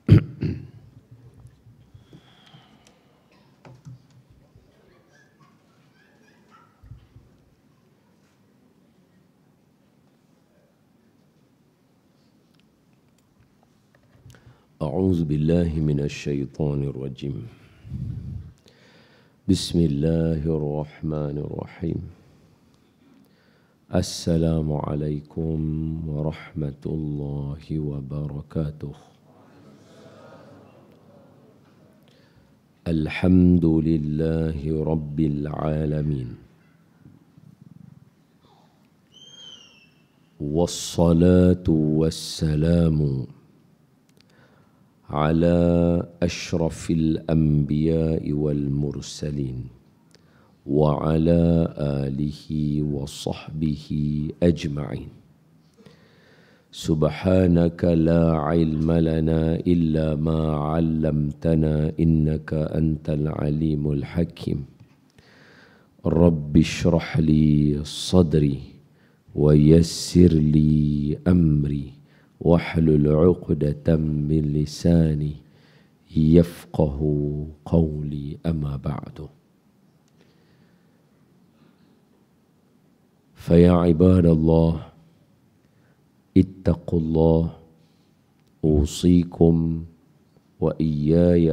أعوذ بالله من الشيطان الرجيم. بسم الله الرحمن الرحيم. السلام عليكم ورحمة الله وبركاته. الحمد لله رب العالمين، والصلاة والسلام على أشرف الأنبياء والمرسلين وعلى آله وصحبه أجمعين. سبحانك لا علم لنا إلا ما علمتنا إنك أنت العليم الحكيم. رب اشرح لي صدري ويسر لي أمري واحلل عقدة من لساني يفقه قولي. أما بعد، فيا عباد الله اتقوا الله، أوصيكم وإياي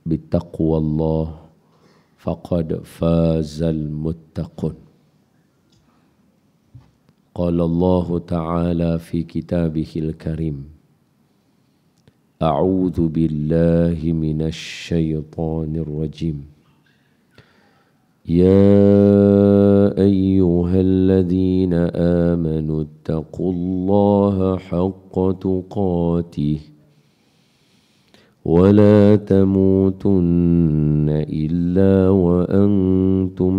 بتقوى الله، فقد فاز المتقون. قال الله تعالى في كتابه الكريم: أعوذ بالله من الشيطان الرجيم. يا أيها الذين آمنوا اتقوا الله حق تقاته ولا تموتن إلا وأنتم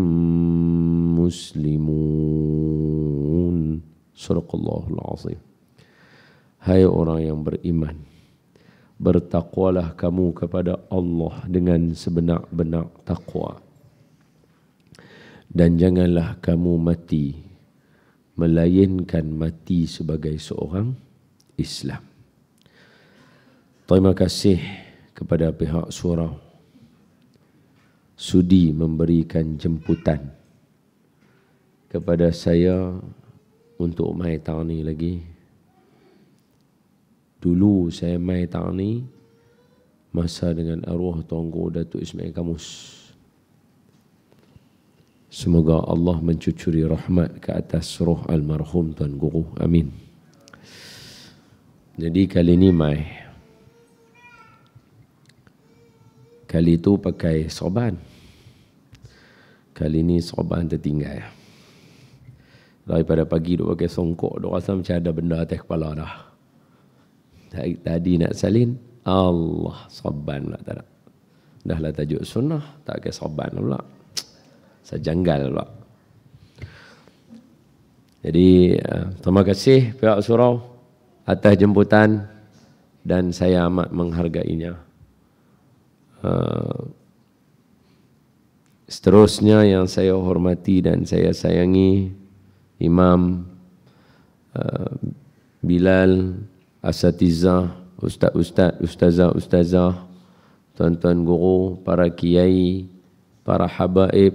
مسلمون. Sadaqallahul azim. Hai orang yang beriman, bertakwalah kamu kepada Allah dengan sebenar-benar takwa, dan janganlah kamu mati melainkan mati sebagai seorang Islam. Terima kasih kepada pihak surau sudi memberikan jemputan kepada saya untuk mai tahun ni lagi. Dulu saya mai tahun ni masa dengan arwah Tuanku Datuk Ismail Kamus. Semoga Allah mencucuri rahmat ke atas roh almarhum Tuan Guru. Amin. Jadi kali ni mai. Kali itu pakai sorban. Kali ni sorban tertinggal. Daripada pagi duk pakai songkok, duk rasa macam ada benda atas kepala dah. Tadi nak salin, Allah, sorban pula tak ada. Dah lah tajuk sunnah, tak pakai sorban pula. Sejanggal pula. Jadi terima kasih pihak surau atas jemputan dan saya amat menghargainya. Seterusnya yang saya hormati dan saya sayangi, Imam Bilal, asatizah, ustaz-ustaz, ustazah, tuan-tuan guru, para kiai, para habaib,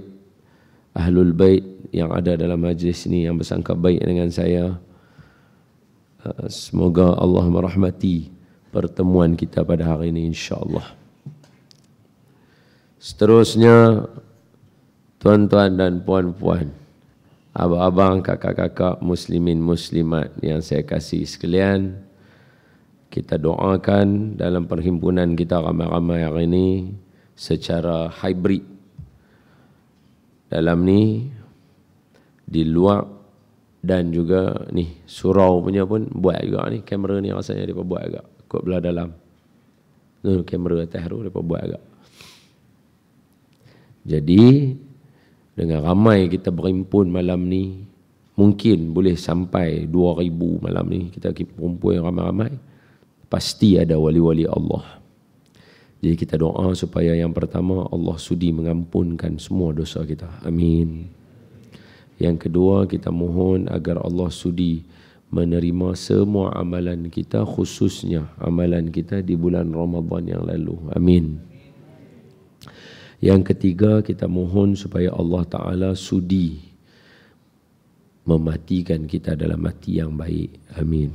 ahlul bait yang ada dalam majlis ini yang bersangka baik dengan saya. Semoga Allah merahmati pertemuan kita pada hari ini, insya-Allah. Seterusnya, tuan-tuan dan puan-puan, abang-abang, kakak-kakak, muslimin, muslimat yang saya kasih sekalian, kita doakan dalam perhimpunan kita ramai-ramai hari ini secara hybrid. Dalam ni, di luar dan juga ni, surau punya pun buat juga ni. Kamera ni rasanya mereka buat agak kot belah dalam. Kamera atas tu mereka buat agak. Jadi, dengan ramai kita berhimpun malam ni, mungkin boleh sampai 2,000 malam ni. Kita berkumpul yang ramai-ramai, pasti ada wali-wali Allah. Jadi kita doa supaya yang pertama, Allah sudi mengampunkan semua dosa kita. Amin. Yang kedua, kita mohon agar Allah sudi menerima semua amalan kita, khususnya amalan kita di bulan Ramadan yang lalu. Amin. Yang ketiga, kita mohon supaya Allah Ta'ala sudi mematikan kita dalam mati yang baik. Amin.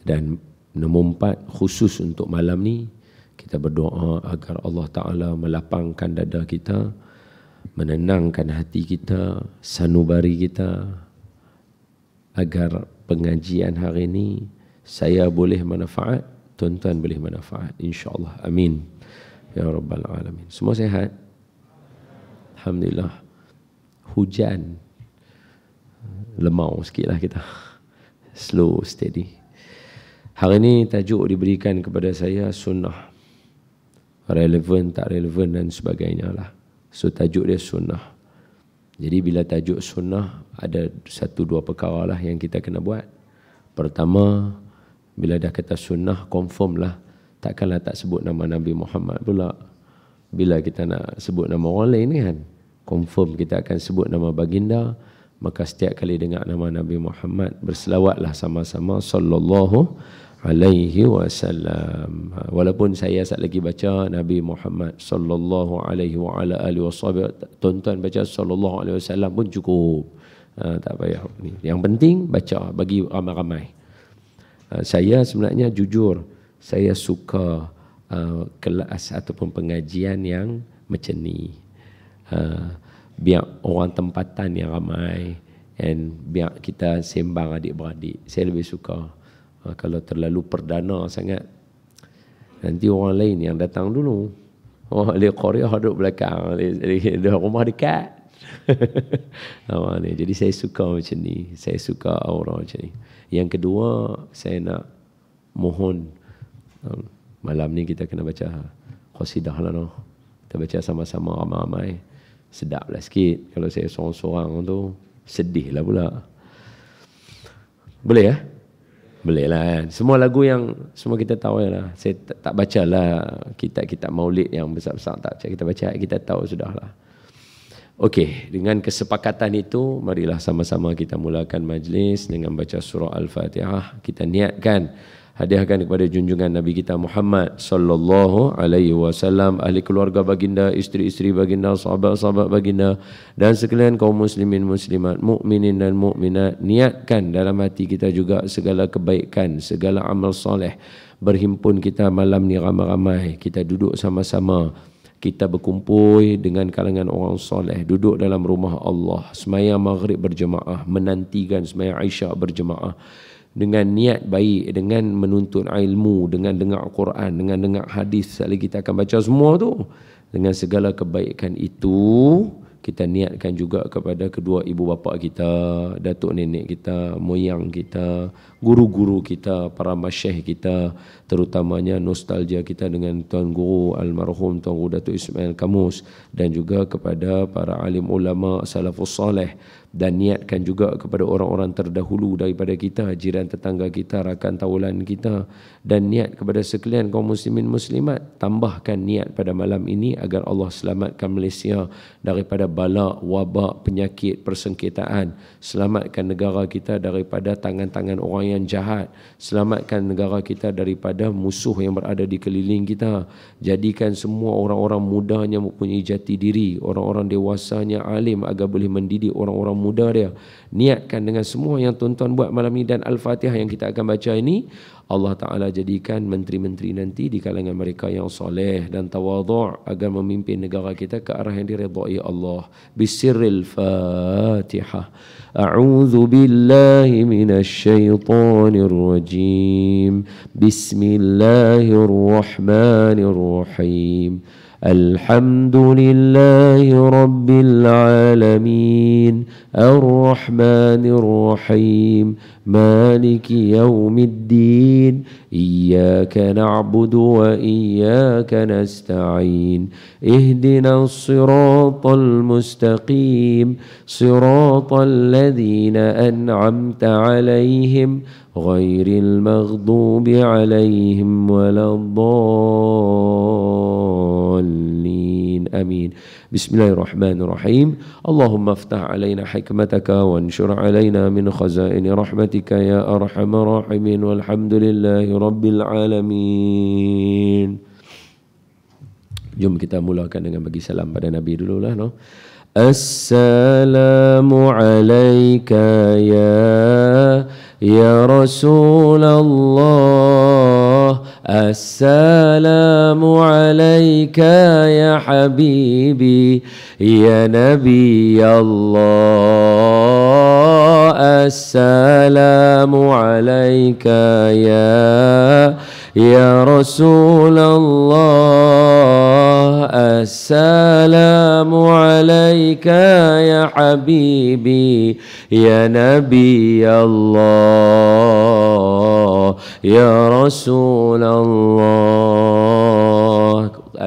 Dan nombor 4, khusus untuk malam ni, kita berdoa agar Allah Ta'ala melapangkan dada kita, menenangkan hati kita, sanubari kita, agar pengajian hari ini saya boleh manfaat, tuan-tuan boleh manfaat, insya-Allah. Amin ya rabbal alamin. Semua sihat? Alhamdulillah. Hujan lemau sikitlah kita, slow steady. Hari ini tajuk diberikan kepada saya sunnah, relevan tak relevan dan sebagainya lah. So tajuk dia sunnah. Jadi bila tajuk sunnah, ada 1-2 perkara lah yang kita kena buat. Pertama, bila dah kata sunnah, confirm lah, takkanlah tak sebut nama Nabi Muhammad pula. Bila kita nak sebut nama orang lain kan, confirm kita akan sebut nama baginda. Maka setiap kali dengar nama Nabi Muhammad, berselawatlah sama-sama sallallahu alaihi wasallam. Walaupun saya saat lagi baca Nabi Muhammad sallallahu alaihi wa ala alihi wasallam, tuan-tuan baca sallallahu alaihi wasallam pun cukup. Tak payah ni. Yang penting baca bagi ramai-ramai. Saya sebenarnya jujur, saya suka kelas ataupun pengajian yang macam ni. Biar orang tempatan yang ramai, and biar kita sembang adik-beradik. Saya lebih suka. Kalau terlalu perdana sangat, nanti orang lain yang datang dulu. Orang dari Korea duduk belakang, dari rumah dekat. Jadi saya suka macam ni. Saya suka aura macam ni. Yang kedua, saya nak mohon, malam ni kita kena baca qasidah lah, no? Kita baca sama-sama ramai-ramai. Sedap lah sikit. Kalau saya seorang-seorang tu, sedih lah pula. Boleh ya? Boleh lah kan. Semua lagu yang semua kita tahu lah. Saya tak baca lah kitab-kitab maulid yang besar-besar, tak baca. Kita baca, kita tahu sudah lah. Okey, dengan kesepakatan itu, marilah sama-sama kita mulakan majlis dengan baca surah Al-Fatihah. Kita niatkan hadiahkan kepada junjungan Nabi kita Muhammad sallallahu alaihi wasallam, ahli keluarga baginda, isteri-isteri baginda, sahabat-sahabat baginda, dan sekalian kaum muslimin muslimat, mukminin dan mukminat. Niatkan dalam hati kita juga segala kebaikan, segala amal soleh. Berhimpun kita malam ni ramai-ramai, kita duduk sama-sama, kita berkumpul dengan kalangan orang soleh, duduk dalam rumah Allah, sembahyang maghrib berjemaah, menantikan sembahyang Isyak berjemaah, dengan niat baik, dengan menuntut ilmu, dengan dengar Quran, dengan dengar hadis. Sekali kita akan baca semua tu. Dengan segala kebaikan itu, kita niatkan juga kepada kedua ibu bapa kita, datuk nenek kita, moyang kita, guru-guru kita, para masyayikh kita, terutamanya nostalgia kita dengan Tuan Guru almarhum Tuan Guru Datuk Ismail Kamus, dan juga kepada para alim ulama salafus saleh. Dan niatkan juga kepada orang-orang terdahulu daripada kita, jiran tetangga kita, rakan tawalan kita, dan niat kepada sekalian kaum muslimin muslimat. Tambahkan niat pada malam ini agar Allah selamatkan Malaysia daripada bala, wabak, penyakit, persengketaan. Selamatkan negara kita daripada tangan-tangan orang yang jahat. Selamatkan negara kita daripada musuh yang berada di keliling kita. Jadikan semua orang-orang mudanya mempunyai jati diri, orang-orang dewasanya alim agar boleh mendidik orang-orang muda dia. Niatkan dengan semua yang tuan-tuan buat malam ini dan Al-Fatihah yang kita akan baca ini, Allah Ta'ala jadikan menteri-menteri nanti di kalangan mereka yang soleh dan tawadhu' agar memimpin negara kita ke arah yang diridai Allah. Bisirril Fatihah. A'udzu billahi minasyaitonir rajim. Bismillahirrahmanirrahim. الحمد لله رب العالمين الرحمن الرحيم مالك يوم الدين إياك نعبد وإياك نستعين اهدنا الصراط المستقيم صراط الذين أنعمت عليهم غير المغضوب عليهم ولا الضالين آمين. بسم الله الرحمن الرحيم. اللهم افتح علينا حكمتك وانشر علينا من خزائن رحمتك يا أرحم الراحمين والحمد لله رب العالمين. Jom kita mulakan dengan bagi salam pada Nabi dululah, no? Assalamu alayka ya Rasulullah. Assalamu alayka ya habibi ya Nabi Allah. Assalamu alayka ya Rasulullah. Assalamu alayka ya habibi ya Nabi Allah ya Rasulullah.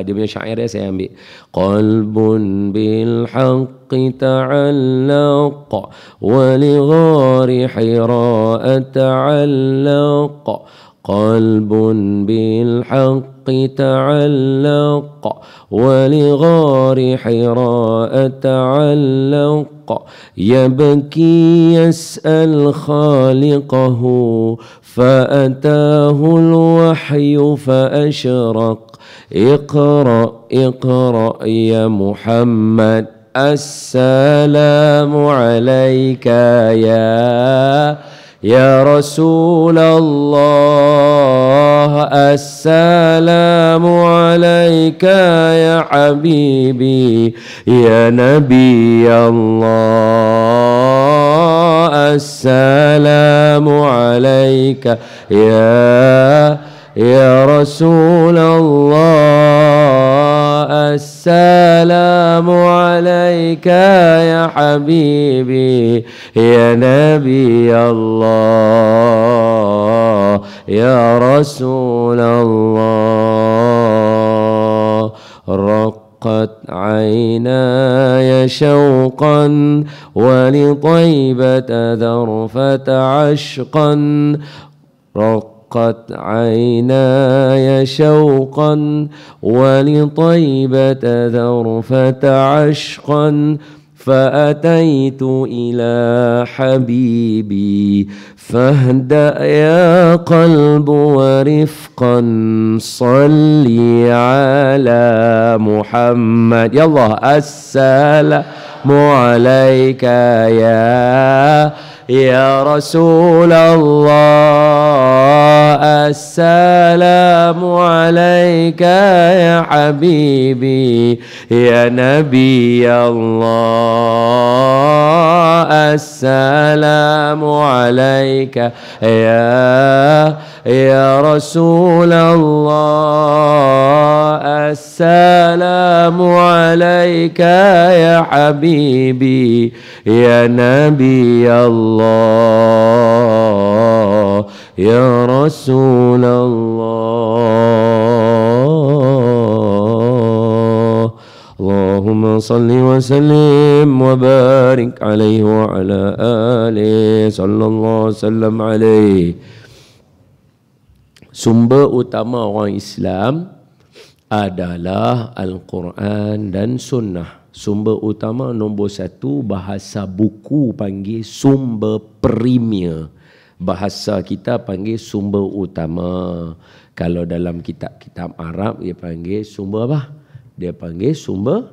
Dia punya syair dia saya ambil. Qalbun bil haqqi ta'allaq wa li ghari hira ta'allaq. Qalbun bil haqqi ta'allaq wa li ghari hira ta'allaq. Yabki yas'al khaliqahu fa'atahu al-wahyu fa'ashraq. Iqra ya Muhammad. Assalamu alayka ya Rasulullah. Assalamu alayka ya habibi ya Nabi Allah. Assalamu alayka ya Rasulullah. Assalamu alayka ya habibi ya Nabi Allah ya Rasulullah. Raqqat aynaya syauqan wa li taibata dharfata ashqan. Raqqat aynaya syauqan wa li taibata dharfata ashqan. فأتيت إلى حبيبي فاهدأ يا قلب ورفقا صلي على محمد. يلا السلام عليك يا رسول الله. السلام عليك يا حبيبي يا نبي الله. السلام عليك يا رسول الله. السلام عليك يا حبيبي يا نبي الله يا رسول الله. اللهم صل وسلم وبارك عليه وعلى آله صلى الله وسلم عليه. Sumber utama orang Islam adalah Al-Quran dan Sunnah. Sumber utama nombor satu, bahasa buku panggil sumber premier. Bahasa kita panggil sumber utama. Kalau dalam kitab-kitab Arab dia panggil sumber apa? Dia panggil sumber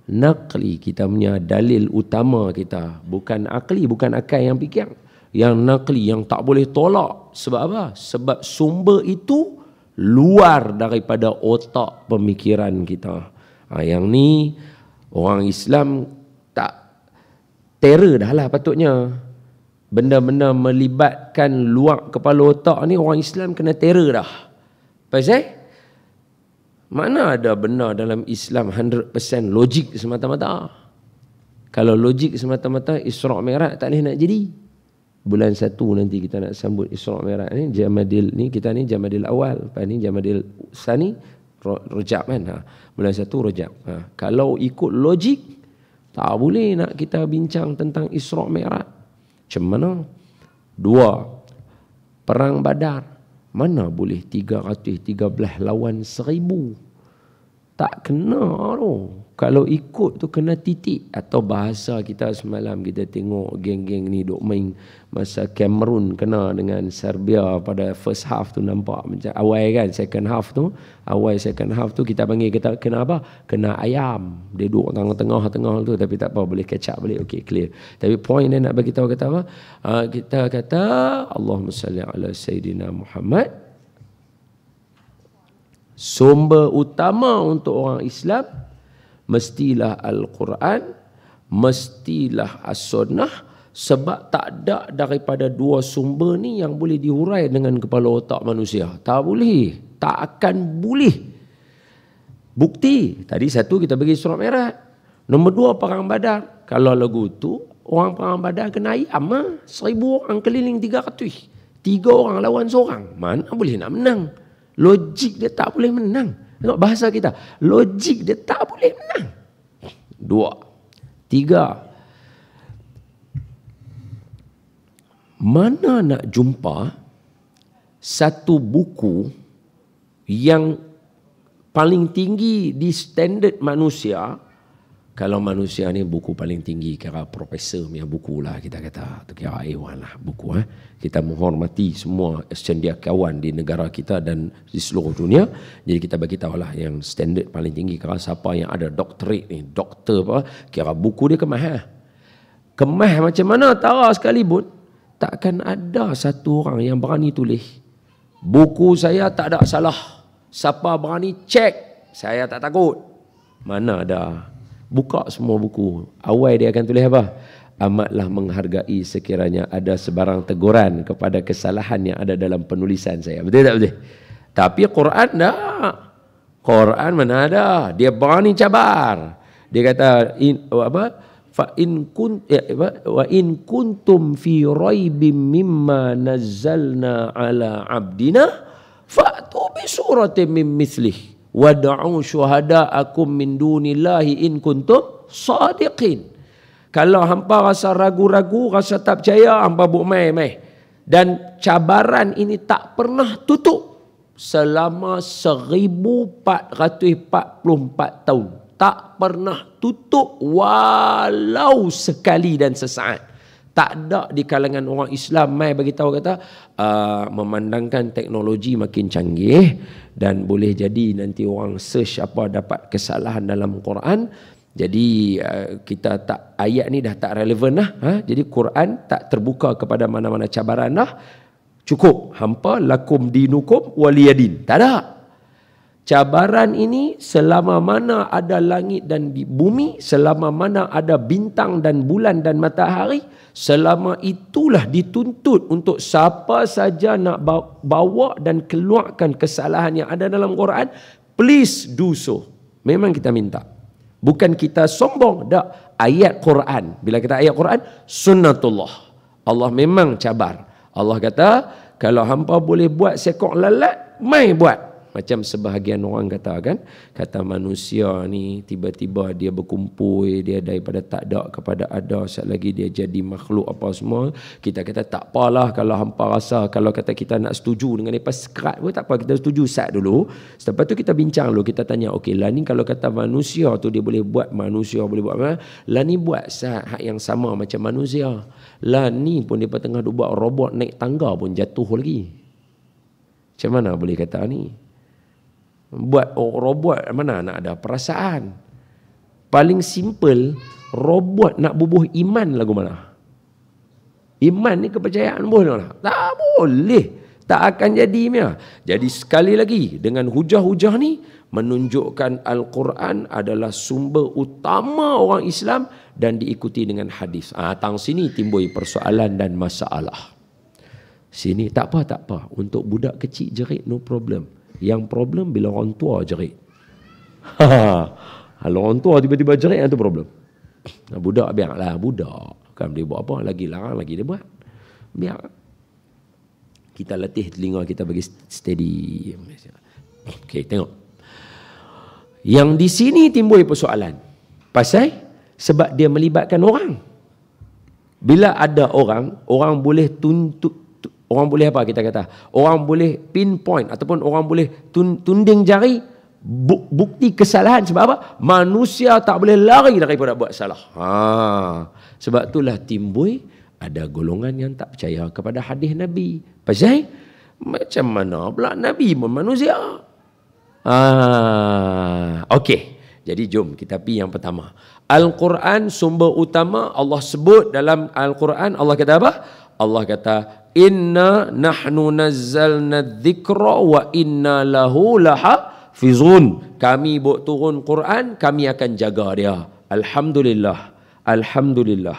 naqli. Kita punya dalil utama kita. Bukan akli, bukan akal yang fikir. Yang naqli, yang tak boleh tolak. Sebab apa? Sebab sumber itu luar daripada otak pemikiran kita. Yang ni orang Islam tak terror dah lah patutnya. Benda-benda melibatkan luar kepala otak ni orang Islam kena terror dah. Pasal mana ada benda dalam Islam 100% logik semata-mata. Kalau logik semata-mata, Isra' Mi'raj tak boleh nak jadi. Bulan 1 nanti kita nak sambut Isra' Mi'raj ni, Jamadil ni, kita ni Jamadil Awal, lepas ni Jamadil Sani, Rajab kan. Bulan 1 Rajab. Kalau ikut logik, tak boleh nak kita bincang tentang Isra' Mi'raj. Macam mana? 2, Perang Badar. Mana boleh 313 lawan 1000? Tak kena tu. Kalau ikut tu kena titik. Atau bahasa kita semalam kita tengok geng-geng ni duk main masa Cameroon kena dengan Serbia pada first half tu, nampak macam awal kan, second half tu kita panggil, kita kena apa? Kena ayam. Dia duduk tengah-tengah tu, tapi tak apa, boleh catch up balik. Okey, clear. Tapi point dia nak bagi tahu kata apa? Kita kata Allahumma salli ala Sayyidina Muhammad. Sumber utama untuk orang Islam mestilah Al-Quran, mestilah As-Sunnah, sebab tak ada daripada dua sumber ni yang boleh dihurai dengan kepala otak manusia. Tak boleh, tak akan boleh. Bukti, tadi satu kita bagi surat merah. Nombor dua, Perang Badar. Kalau lagu tu, orang Perang Badar kena ayam 1,000 orang keliling 300. 3 orang lawan seorang. Mana boleh nak menang? Logik dia tak boleh menang. Tengok bahasa kita. Logik dia tak boleh menang. 2. 3. Mana nak jumpa satu buku yang paling tinggi di standard manusia? Kalau manusia ni buku paling tinggi, kira profesor punya buku lah kita kata. Itu kira A1 lah buku. Kita menghormati semua cendekiawan di negara kita dan di seluruh dunia. Jadi kita bagi tahu lah yang standard paling tinggi. Kira siapa yang ada doktorat ni, doktor apa, kira buku dia kemah. Kemah macam mana tara sekalipun, takkan ada satu orang yang berani tulis buku saya tak ada salah. Siapa berani cek, saya tak takut. Mana ada. Buka semua buku. Awal dia akan tulis apa? Amatlah menghargai sekiranya ada sebarang teguran kepada kesalahan yang ada dalam penulisan saya. Betul tak betul? Tapi Quran tak. Quran mana ada? Dia berani cabar. Dia kata wa in kuntum fi raibim mimma nazzalna ala abdina fa'tu bi suratin min mithlih wad'u syuhada'akum min dunillahi in kuntum sadiqin. Kalau hampa rasa ragu-ragu, rasa tak percaya, hampa buat mai. Dan cabaran ini tak pernah tutup selama 1444 tahun. Tak pernah tutup walau sekali dan sesaat. Tak ada di kalangan orang Islam mai bagi tahu kata memandangkan teknologi makin canggih dan boleh jadi nanti orang search apa dapat kesalahan dalam Quran. Jadi kita tak, ayat ni dah tak relevan lah. Jadi Quran tak terbuka kepada mana-mana cabaran dah. Cukup hampa lakum dinukum waliyadin. Tak ada. Cabaran ini selama mana ada langit dan bumi, selama mana ada bintang dan bulan dan matahari, selama itulah dituntut untuk siapa saja nak bawa dan keluarkan kesalahan yang ada dalam Quran, please do so. Memang kita minta. Bukan kita sombong, tak. Ayat Quran. Bila kita ayat Quran, sunnatullah. Allah memang cabar. Allah kata, kalau hampa boleh buat sekok lalat, mai buat. Macam sebahagian orang kata manusia ni tiba-tiba dia berkumpul, dia daripada tak ada kepada ada, saat lagi dia jadi makhluk apa semua. Kita kata tak apalah kalau hampa rasa, kalau kata kita nak setuju dengan mereka sekerat pun tak apa, kita setuju sat dulu. Lepas tu kita bincang dulu, kita tanya, okey lah ni kalau kata manusia tu dia boleh buat, manusia boleh buat apa? Lah ni buat hak yang sama macam manusia. Lah ni pun dia tengah buat robot naik tangga pun jatuh lagi. Macam mana boleh kata ni? Buat robot mana nak ada perasaan. Paling simple, robot nak bubuh iman lagu mana? Iman ni kepercayaan boleh lah. Tak boleh. Tak akan jadi. Jadi sekali lagi, dengan hujah-hujah ni menunjukkan Al-Quran adalah sumber utama orang Islam dan diikuti dengan hadis. Tang sini timbul persoalan dan masalah. Sini tak apa. Untuk budak kecil jerit no problem. Yang problem bila orang tua jerit. Kalau orang tua tiba-tiba jerit, itu problem. Budak biarlah budak. Kan dia buat apa? Lagi larang lagi dia buat. Biar. Kita latih telinga kita bagi steady. Okey, tengok. Yang di sini timbul persoalan. Pasal sebab dia melibatkan orang. Bila ada orang boleh tuntut. Orang boleh apa kita kata? Orang boleh pinpoint ataupun orang boleh tunding jari bukti kesalahan. Sebab apa? Manusia tak boleh lari daripada buat salah. Sebab itulah timbul ada golongan yang tak percaya kepada hadis Nabi. Pasal macam mana pula Nabi pun manusia? Okey. Jadi jom kita pergi yang pertama. Al-Quran sumber utama Allah sebut dalam Al-Quran. Allah kata apa? Allah kata, inna nahnu nazzalna dzikra wa inna lahu lahafizun. Kami buat turun Quran, kami akan jaga dia. Alhamdulillah. Alhamdulillah.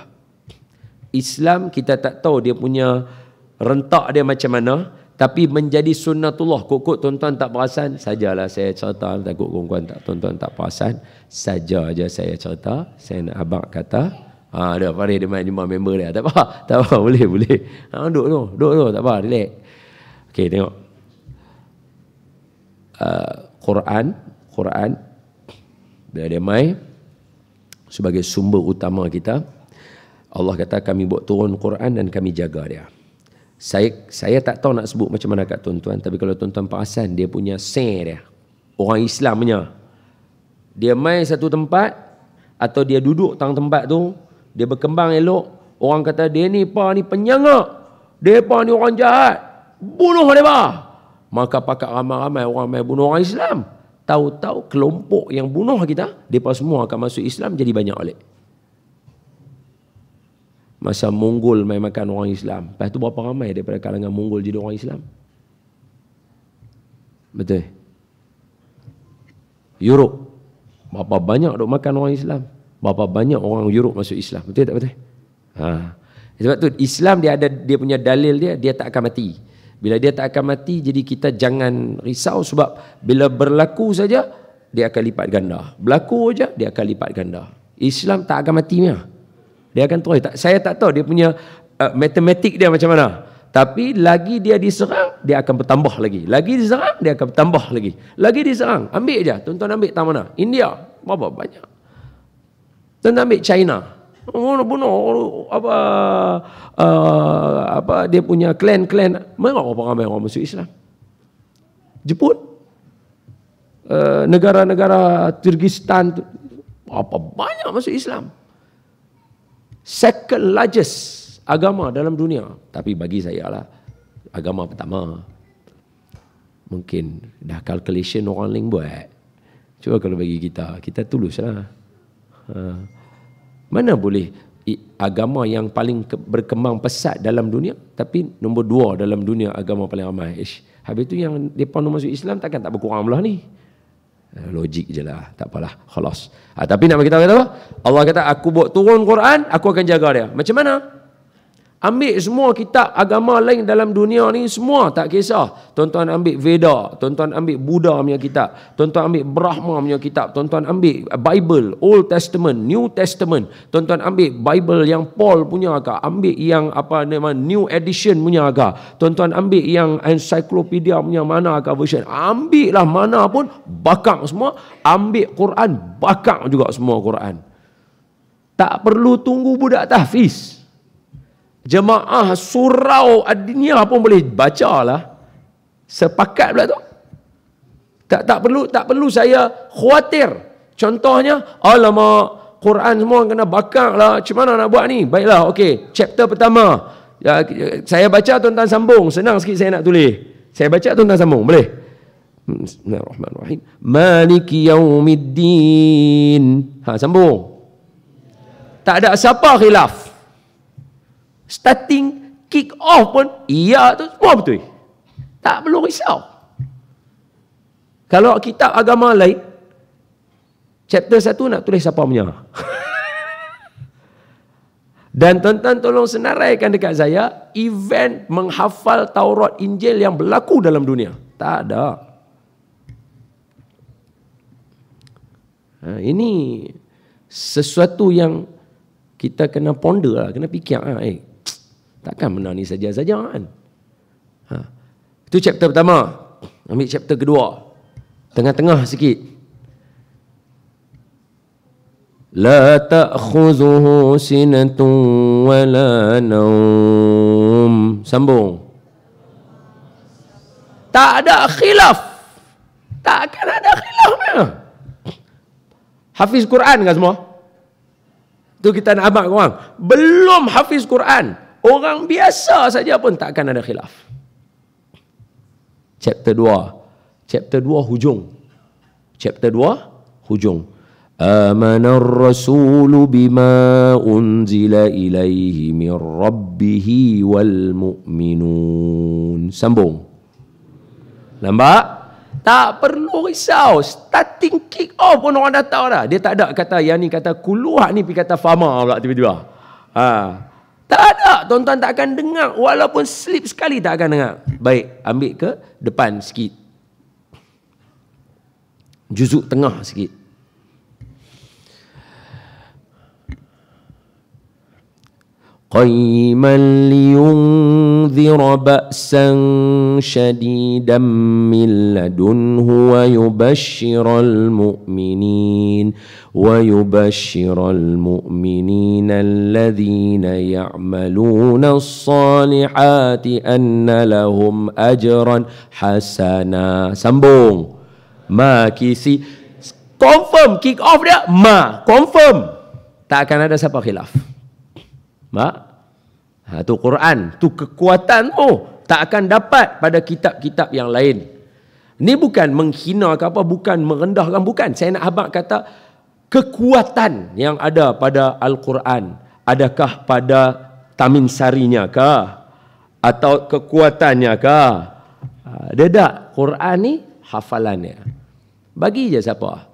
Islam kita tak tahu dia punya rentak dia macam mana, tapi menjadi sunnatullah. Kok tuan-tuan tak perasan, sajalah saya cerita. Takut tuan-tuan tak perasan, saja aja saya cerita. Saya nak abang kata, dah Farid dia main jumpa member dia. Tak apa, boleh. Duduk tu, tak apa, relax. Okey, tengok. Quran bila dia main sebagai sumber utama kita. Allah kata kami buat turun Quran dan kami jaga dia. Saya tak tahu nak sebut macam mana kat tuan-tuan, tapi kalau tuan-tuan perasan dia punya sen dia, orang Islam punya, dia main satu tempat atau dia duduk tang tempat tu, dia berkembang elok, orang kata dia ni penyangak, depa ni orang jahat, bunuh depa. Maka pakat ramai-ramai orang main bunuh orang Islam. Tahu-tahu kelompok yang bunuh kita, depa semua akan masuk Islam, jadi banyak balik. Masa Mongol main makan orang Islam, lepas tu berapa ramai daripada kalangan Mongol jadi orang Islam? Betul? Europe, berapa banyak duk makan orang Islam? Berapa banyak orang Europe masuk Islam? Betul tak betul? Sebab tu Islam dia punya dalil dia tak akan mati. Bila dia tak akan mati, jadi kita jangan risau, sebab bila berlaku saja dia akan lipat ganda. Berlaku saja dia akan lipat ganda. Islam tak akan mati punya. Dia akan terus. Saya tak tahu dia punya matematik dia macam mana. Tapi lagi dia diserang, dia akan bertambah lagi. Lagi diserang, dia akan bertambah lagi. Lagi diserang, ambil je. Tuan-tuan ambil tak mana? India, berapa banyak. Tuan-tuan ambil China. Bunuh dia punya klan. Berapa ramai orang masuk Islam? Jepun, negara-negara Kyrgyzstan, berapa banyak masuk Islam? Second largest agama dalam dunia. Tapi bagi saya lah, agama pertama. Mungkin dah calculation orang lain buat. Cuba kalau bagi kita tuluslah. Mana boleh agama yang paling berkembang pesat dalam dunia, tapi nombor 2 dalam dunia agama paling ramai. Habis tu yang mereka masuk Islam takkan tak berkurang belah ni. Logik je lah, tak apalah, khalas. Tapi nak beritahu kata apa? Allah kata aku buat turun Quran, aku akan jaga dia. Macam mana? Ambil semua kitab agama lain dalam dunia ni, semua tak kisah. Tuan-tuan ambil Veda, tuan-tuan ambil Buddha punya kitab, tuan-tuan ambil Brahma punya kitab, tuan-tuan ambil Bible, Old Testament, New Testament, tuan-tuan ambil Bible yang Paul punya ke, ambil yang New Edition punya ke, tuan-tuan ambil yang encyclopedia punya mana ke version, ambil lah mana pun, bakang semua. Ambil Quran, bakang juga semua Quran. Tak perlu tunggu budak tahfiz. Jemaah surau ad-diniyah pun boleh baca lah. Sepakat pula tu. Tak perlu saya khawatir. Contohnya, alamak, Quran semua kena bakang lah. Macam mana nak buat ni? Baiklah, okey. Chapter pertama. Saya baca, tuan-tuan sambung. Senang sikit saya nak tulis. Saya baca, tuan-tuan sambung. Boleh? Bismillahirrahmanirrahim. Maliki yaumiddin. Sambung. Tak ada siapa khilaf. Starting, kick off pun, iya tu semua betul. Tak perlu risau. Kalau kitab agama lain, chapter 1 nak tulis siapa punya. Dan tuan-tuan tolong senaraikan dekat saya, event menghafal Taurat Injil yang berlaku dalam dunia. Tak ada. Ini sesuatu yang kita kena ponder lah, kena fikir lah. Takkan benda ni saja-saja kan? Itu chapter pertama. Ambil chapter kedua. Tengah-tengah sikit. La ta'khuzuhu sinatun wala naum. Sambung. Tak ada khilaf. Tak akan ada khilafnya. Hafiz Quran kan semua? Tu kita nak abang korang. Belum hafiz Quran, orang biasa saja pun tak akan ada khilaf. Chapter 2. Chapter 2 hujung. Chapter 2 hujung. Amanar rasulu bima unzila ilaihi min rabbihi wal mu'minun. Sambung. Nampak? Tak perlu risau. Starting kick off pun orang dah tahu dah. Dia tak ada kata yang ni kata kuluh, ni pergi kata fama pula tiba-tiba. Tak ada. Tuan-tuan tak akan dengar. Walaupun slip sekali tak akan dengar. Baik, ambil ke depan sikit. Juzuk tengah sikit. قيما لينذر بأسا شديدا من لدنه ويبشر المؤمنين الذين يعملون الصالحات أن لهم أجرا حسنا. Sambung. Ma kisi. Confirm. Kick off dia. Ma. Confirm. Tak akan ada siapa khilaf. Tu Quran, tu kekuatan tu tak akan dapat pada kitab-kitab yang lain. Ni bukan menghina ke apa, bukan merendahkan, bukan. Saya nak abang kata kekuatan yang ada pada Al-Quran, adakah pada tamin sarinya kah? Atau kekuatannya kah? Dia tak. Quran ni hafalannya. Bagi je siapa.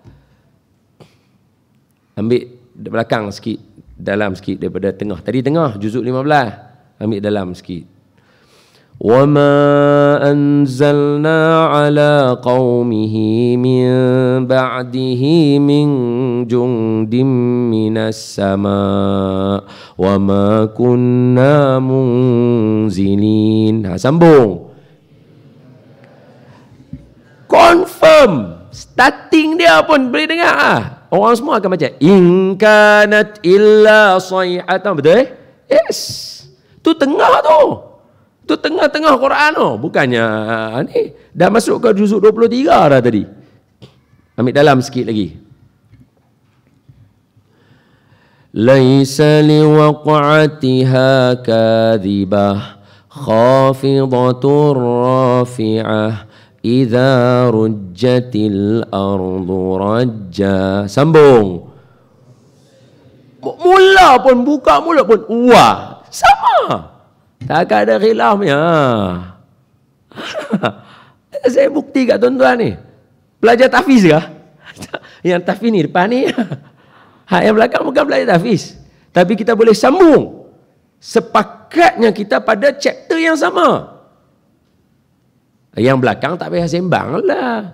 Ambil belakang sikit. Dalam sikit daripada tengah. Tadi tengah juzuk 15. Ambil dalam sikit. Wa ma anzalna ala qaumihi min ba'dihi min jundim minas sama wa ma kunna munzilin. Sambung. Confirm. Starting dia pun boleh dengar. Orang semua akan baca in kanat illa sayhatan. Betul? Yes. Tu tengah tu. Tu tengah-tengah Quran tu. Bukannya ni dah masuk ke juzuk 23 dah tadi. Ambil dalam sikit lagi. Laisa liwaqa'atiha kadhibah khafidatur rafi'ah idza rujjatil ardu rajja. Sambung. Mula pun, buka mula pun wah, sama. Tak ada khilafnya. Saya bukti kat tuan-tuan ni. Belajar tahfiz ke? Yang tahfiz ni depan ni. Yang belakang bukan belajar tahfiz. Tapi kita boleh sambung. Sepakatnya kita pada chapter yang sama. Yang belakang tak payah sembang lah.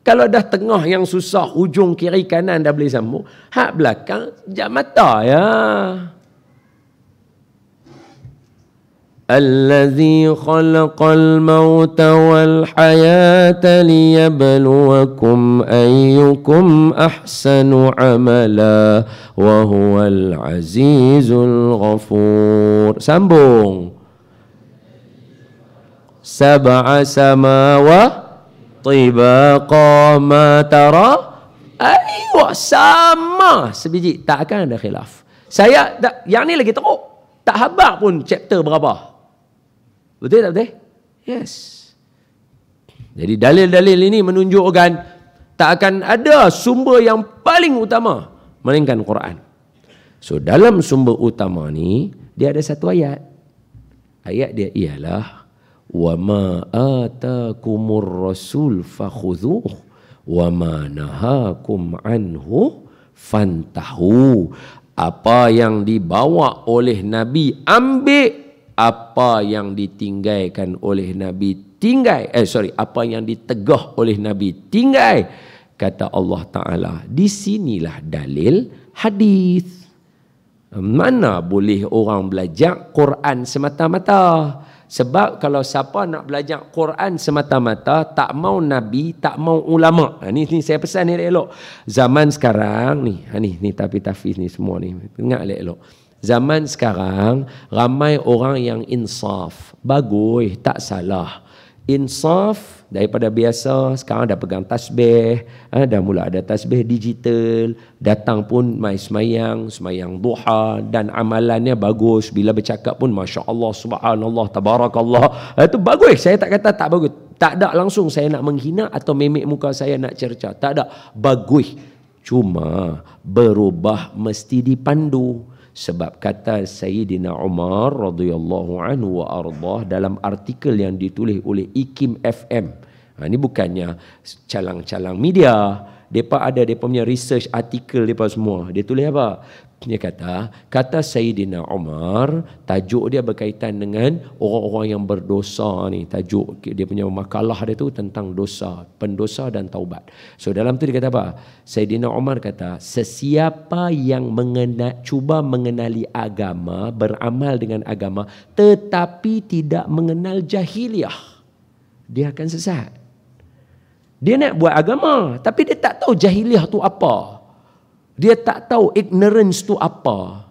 Kalau dah tengah yang susah, hujung kiri kanan dah boleh sambung. Hak belakang, jam mata ya. Allazi khalaqal mauta wal hayata liyabluwakum ayyukum ahsanu amala wa huwal azizul ghafur. Sambung. Sab'a samawa tibaqa ma tara. Ayuh, sama sebiji. Tak akan ada khilaf. Saya yang ni lagi teruk. Tak habaq pun chapter berapa. Betul tak betul? Yes. Jadi dalil-dalil ini menunjukkan tak akan ada sumber yang paling utama melainkan Quran. So dalam sumber utama ni dia ada satu ayat. Ayat dia ialah wa ma atakumur rasul fakhudhuhu wa ma nahakum anhu fantahu. Apa yang dibawa oleh Nabi ambil, apa yang ditinggalkan oleh Nabi tinggal. Apa yang ditegah oleh Nabi tinggal. Kata Allah Ta'ala, di sinilah dalil hadis. Mana boleh orang belajar Quran semata-mata? Sebab kalau siapa nak belajar Quran semata-mata, tak mau Nabi, tak mau ulama. Ni saya pesan ni elok. Zaman sekarang ni tapi tahfiz ni semua ni. Ingat elok. Zaman sekarang ramai orang yang insaf. Bagus, tak salah. insaf daripada biasa. Sekarang dah pegang tasbih, dah mula ada tasbih digital, datang pun mai semayang duha, dan amalannya bagus. Bila bercakap pun Masya Allah, Subhanallah, Tabarakallah, itu bagus. Saya tak kata tak bagus, tak ada langsung saya nak menghina atau memek muka saya nak cerca, tak ada, bagus. Cuma berubah mesti dipandu. Sebab kata Sayyidina Umar radhiyallahu anhu wa ardah dalam artikel yang ditulis oleh IKIM FM. Ini bukannya calang-calang media. Depa ada depa punya research artikel depa semua. Dia tulis apa? Dia kata Sayyidina Umar, tajuk dia berkaitan dengan orang-orang yang berdosa ni. Tajuk dia punya makalah dia tu tentang dosa, pendosa dan taubat. So dalam tu dia kata apa? Sayyidina Umar kata, sesiapa yang cuba mengenali agama, beramal dengan agama, tetapi tidak mengenal jahiliyah, dia akan sesat. Dia nak buat agama, tapi dia tak tahu jahiliyah tu apa. Dia tak tahu ignorance tu apa.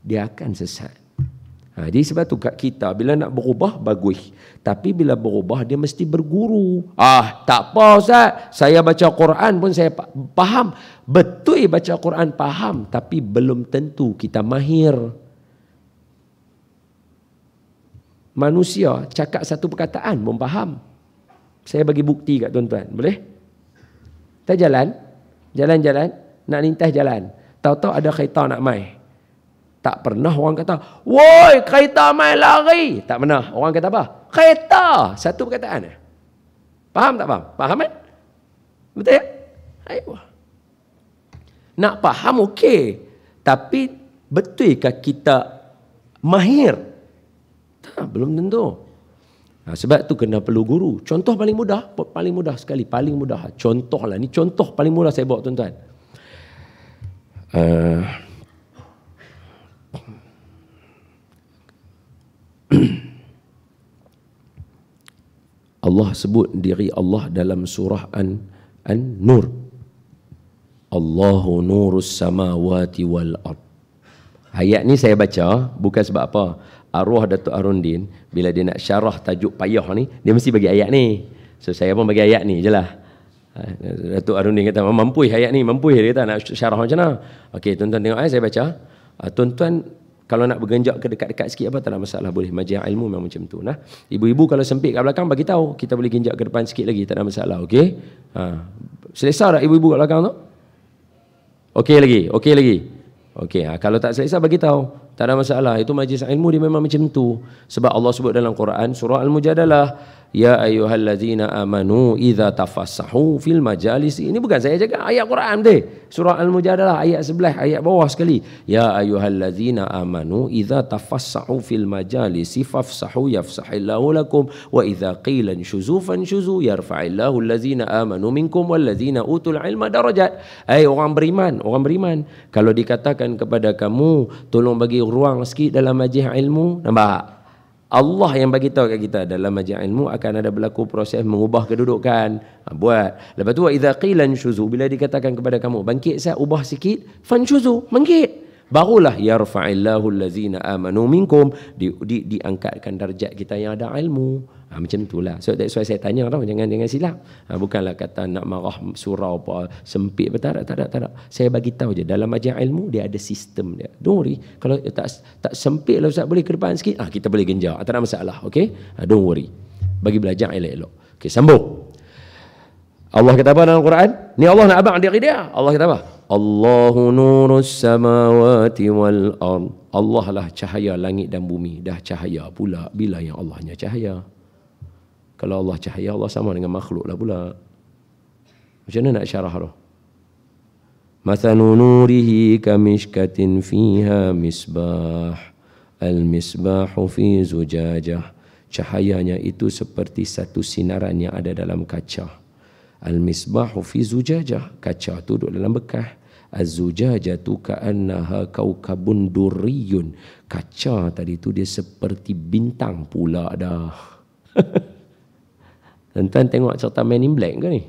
Dia akan sesat. Jadi sebab tu kat kita, bila nak berubah, bagus. Tapi bila berubah, dia mesti berguru. Tak apa Ustaz, saya baca Quran pun saya faham. Betul baca Quran faham, tapi belum tentu kita mahir. Manusia cakap satu perkataan pun faham. Saya bagi bukti kat tuan-tuan. Boleh? Kita jalan-jalan, nak lintas jalan. Tahu-tahu ada kereta nak mai. Tak pernah orang kata, "Woi, kereta mai lari." Tak pernah. Orang kata apa? Kereta. Satu perkataan. Faham tak faham? Faham kan? Betul ya? Ayo. Nak faham okey. Tapi betulkah kita mahir? Tak, belum tentu. Sebab tu kena perlu guru. Contoh paling mudah sekali, paling mudah. Contoh lah, ni contoh paling mudah saya bawa tuan-tuan. Allah sebut diri Allah dalam surah An-Nur. Allahu nurus samawati wal ard. Ayat ni saya baca bukan sebab apa. Arwah Datuk Arundin bila dia nak syarah tajuk payah ni, dia mesti bagi ayat ni. So saya pun bagi ayat ni je lah. Datuk Arundin kata, mampu ayat ni, mampu. Dia kata nak syarah macam mana. Okey, tuan-tuan tengok saya baca. Tuan-tuan kalau nak bergenjak ke dekat-dekat sikit apa, tak ada masalah, boleh. Majlis ilmu memang macam tu. Nah, ibu-ibu kalau sempit kat belakang bagi tahu, kita boleh genjak ke depan sikit lagi, tak ada masalah. Okey. Selesa tak ibu-ibu kat belakang tu? Okey lagi. Okey, kalau tak selesa bagi tahu. Tak ada masalah. Itu majlis ilmu dia memang macam tu. Sebab Allah sebut dalam Quran surah Al-Mujadalah, ya ayyuhallazina amanu idza tafassahu fil majalis. Ini bukan saya cakap, ayat Quran deh. Surah Al-Mujadalah ayat 11, ayat bawah sekali. Ya ayyuhallazina amanu idza tafassahu fil majalis fafsahu yafsahillahu lakum wa idza qila inshuzu fanshuzu yarfa'illahu allazina amanu minkum wallazina utul ilma darajat. Orang beriman, kalau dikatakan kepada kamu tolong bagi ruang sikit dalam majlis ilmu, nampak? Allah yang bagi tahu kat kita dalam majlis ilmu akan ada berlaku proses mengubah kedudukan. Buat. Lepas tu idza qila inshuzu, bila dikatakan kepada kamu bangkit saya ubah sikit, fanshuzu, bangkit. Barulah yarfa'illahu allazina amanu minkum, diangkatkan darjat kita yang ada ilmu. Macam itulah. So that's why saya tanya tau, jangan silap. Bukanlah kata nak marah surau apa sempit apa, tak ada. Saya bagi tahu je dalam majlis ilmu dia ada sistem dia. Don't worry. Kalau tak sempit lah Ustaz, boleh ke depan sikit, kita boleh genjak, tak ada masalah. Okey? Don't worry. Bagi belajar elok-elok. Okey, sambung. Allah kata apa dalam Quran? Ni Allah nak abang diri dia. Allah kata apa? Allahu nurus samawati wal ard. Allah lah cahaya langit dan bumi. Dah cahaya pula bila yang Allahnya cahaya. Kalau Allah cahaya, Allah sama dengan makhluk lah pula. Macam mana nak syarah tu? Mathalu nurihi kamishkatin fiha misbah. Al-misbahu fi zujajah. Cahayanya itu seperti satu sinaran yang ada dalam kaca. Al-misbahu fi zujajah. Kaca tu duduk dalam bekas. Az-zujajatu ka'annaha kaukabun durriyun. Kaca tadi tu dia seperti bintang pula dah. Tuan-tuan tengok cerita Men in Black ke ni?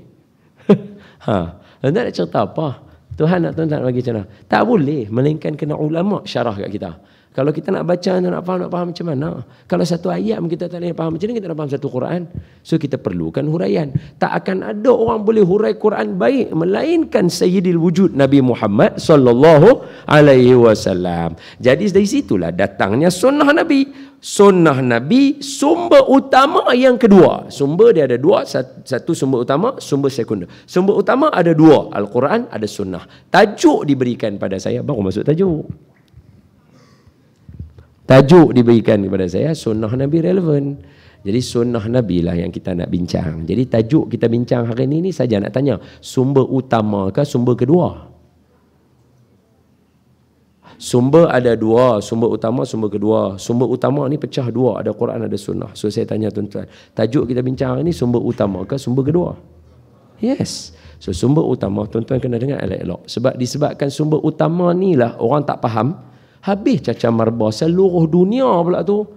Tuan-tuan nak cerita apa? Tuhan nak tuan-tuan bagi macam mana? Tak boleh, melainkan kena ulama syarah kat kita. Kalau kita nak baca, nak faham macam mana? Kalau satu ayat kita tak boleh faham, macam mana kita nak faham satu Quran? So kita perlukan huraian. Tak akan ada orang boleh hurai Quran baik melainkan Sayyidil Wujud Nabi Muhammad sallallahu alaihi wasallam. Jadi dari situlah datangnya sunnah Nabi. Sunnah Nabi sumber utama yang kedua. Sumber dia ada dua, satu sumber utama, sumber sekunder. Sumber utama ada dua, Al-Quran, ada sunnah. Tajuk diberikan pada saya, baru masuk tajuk. Tajuk diberikan kepada saya, sunnah Nabi relevan. Jadi sunnah Nabi lah yang kita nak bincang. Jadi tajuk kita bincang hari ini saja nak tanya, sumber utama ke sumber kedua? Sumber ada dua, sumber utama, sumber kedua. Sumber utama ni pecah dua, ada Quran, ada sunnah. So saya tanya tuan-tuan, tajuk kita bincang hari ini sumber utama ke sumber kedua? Yes. So sumber utama, tuan-tuan kena dengar elok-elok. Sebab disebabkan sumber utama ni lah orang tak faham, habis cacah marbah seluruh dunia pula tu.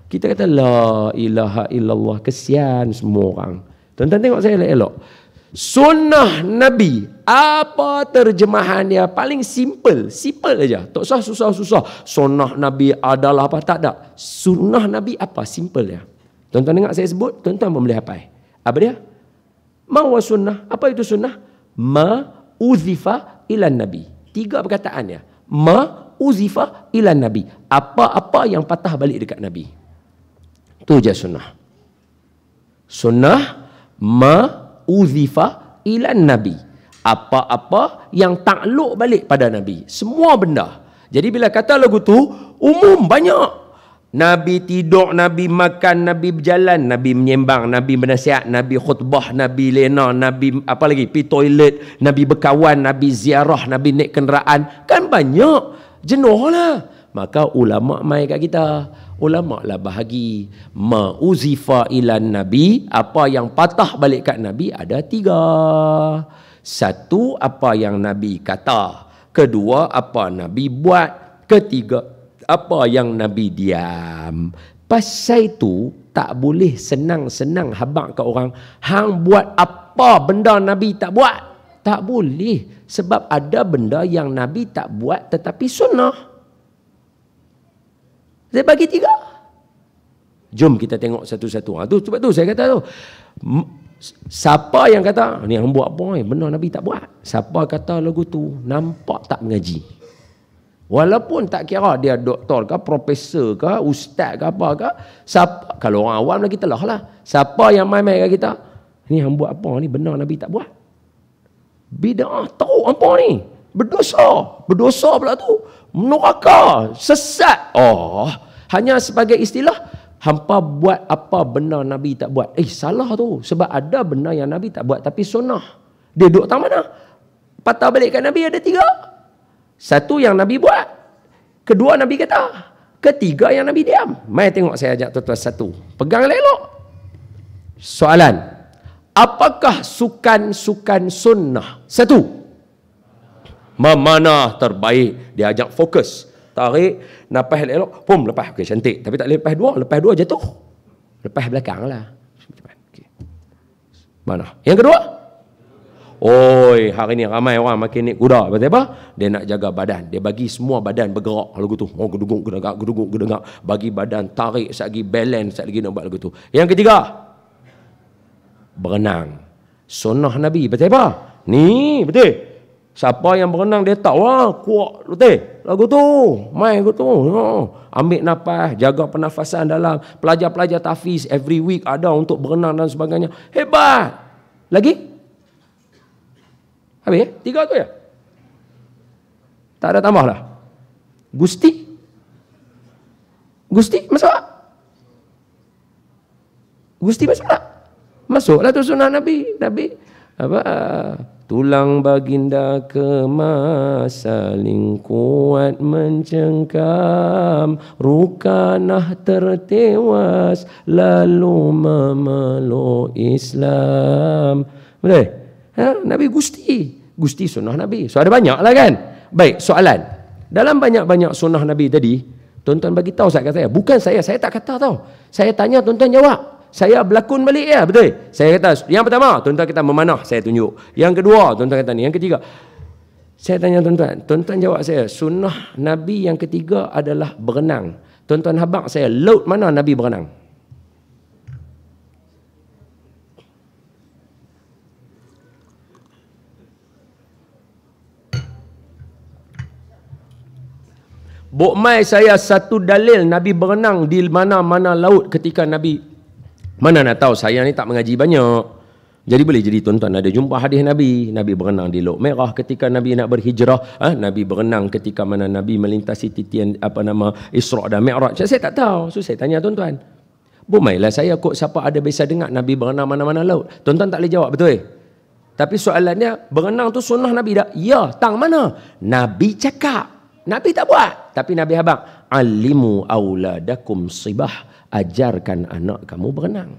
Kita kata la ilaha illallah, kesian semua orang. Tuan-tuan tengok saya elok-elok. Sunnah Nabi, apa terjemahan dia? Paling simple aja. Tak usah susah-susah. Sunnah Nabi adalah apa? Tak ada. Sunnah Nabi apa? Simple dia. Tuan-tuan dengar saya sebut, tuan-tuan pun boleh hafal. Apa dia? Ma wa sunnah. Apa itu sunnah? Ma uzifa ilan Nabi. 3 perkataan dia. Ma uzifa ilan Nabi. Apa-apa yang patah balik dekat Nabi. Itu je sunnah. Sunnah ma uzifa ilan Nabi. Apa-apa yang takluk balik pada Nabi. Semua benda. Jadi bila kata lagu tu, umum banyak. Nabi tidur, Nabi makan, Nabi berjalan, Nabi menyembang, Nabi bernasihat, Nabi khutbah, Nabi lena, Nabi apa lagi, pergi toilet, Nabi berkawan, Nabi ziarah, Nabi naik kenderaan. Kan banyak. Jenuh lah. Maka ulama' mai kat kita. Ulama' lah bahagi. Ma'uzifa ilan Nabi. Apa yang patah balik kat Nabi ada 3. Satu, apa yang Nabi kata. Kedua, apa Nabi buat. Ketiga, apa yang Nabi diam. Pasal itu tak boleh senang-senang habaq ke orang, hang buat apa benda Nabi tak buat. Tak boleh. Sebab ada benda yang Nabi tak buat tetapi sunnah. Saya bagi 3. Jom kita tengok satu-satu. Sebab tu saya kata tu, siapa yang kata ni hang buat apa ni, benda Nabi tak buat. Siapa kata lagu tu nampak tak mengaji. Walaupun tak kira dia doktor ke, profesor ke, ustaz ke apa ke, siapa, kalau orang awam lagi telah lah. Siapa yang main-main kat kita, ni hang buat apa ni, benda Nabi tak buat. Bid'ah, tahu apa ni? Berdosa pula tu. Neraka, sesat. Hanya sebagai istilah, hampa buat apa benda Nabi tak buat. Salah tu. Sebab ada benda yang Nabi tak buat tapi sunnah. Dia duduk tak mana? Patah balik kat Nabi ada 3. Satu yang Nabi buat. Kedua Nabi kata. Ketiga yang Nabi diam. Mari tengok saya ajak tuan-tuan satu. Pegang elok. Soalan. Apakah sukan-sukan sunnah? Satu. Memanah terbaik. Dia ajak fokus. Tarik. Lepas elok. Pum, lepas. Okey, cantik. Tapi tak lepas 2. Lepas 2 jatuh. Lepas belakang lah. Okay. Mana? Yang kedua. Oi, hari ni ramai orang makin naik kuda. Betul apa? Dia nak jaga badan. Dia bagi semua badan bergerak. Lagu tu. Geduguk, gedegak. Bagi badan tarik. Sekali balance. Sekali nak buat lagu tu. Yang ketiga. Berenang. Sunnah Nabi. Betul apa? Ni, betul. Siapa yang berenang dia tahu lah. Kuat. Betul. Lagu tu. Main lagu tu. Ambil nafas. Jaga pernafasan dalam. Pelajar-pelajar tahfiz. Every week ada untuk berenang dan sebagainya. Hebat. Lagi? Habis 3 tu ya? Tak ada tambah lah. Gusti masuk tak? Gusti masuk tak? Masuklah tu sunnah Nabi. Apa? Tulang baginda kemas saling kuat mencengkam, rukanah tertewas lalu memeluk Islam. Boleh? Nabi Gusti sunnah Nabi. So ada banyak lah kan. Baik, soalan. Dalam banyak-banyak sunnah Nabi tadi, tuan-tuan bagi tahu kat saya. Bukan saya tak kata tahu. Saya tanya, tuan-tuan jawab. Saya berlakon balik ya, betul? Saya kata, yang pertama, tuan-tuan kata memanah, saya tunjuk. Yang kedua, tuan-tuan kata ni. Yang ketiga, Saya tanya tuan-tuan. Tuan-tuan jawab saya. Sunnah Nabi yang ketiga adalah berenang. Tuan-tuan habaq saya. Laut mana Nabi berenang? Bokmai saya satu dalil Nabi berenang di mana-mana laut ketika Nabi. Mana nak tahu, saya ni tak mengaji banyak. Jadi boleh jadi tuan-tuan ada jumpa hadis Nabi. Nabi berenang di Laut Merah ketika Nabi nak berhijrah. Nabi berenang ketika mana Nabi melintasi titian Isra' dan Mi'raj. Saya tak tahu. So saya tanya tuan-tuan. Bomailah saya kok siapa ada biasa dengar Nabi berenang mana-mana laut. Tuan-tuan tak boleh jawab, betul? Tapi soalannya, berenang tu sunnah Nabi tak? Ya, tang mana? Nabi cakap. Nabi tak buat. Tapi Nabi habaq, alimu auladakum sibah. Ajarkan anak kamu berenang.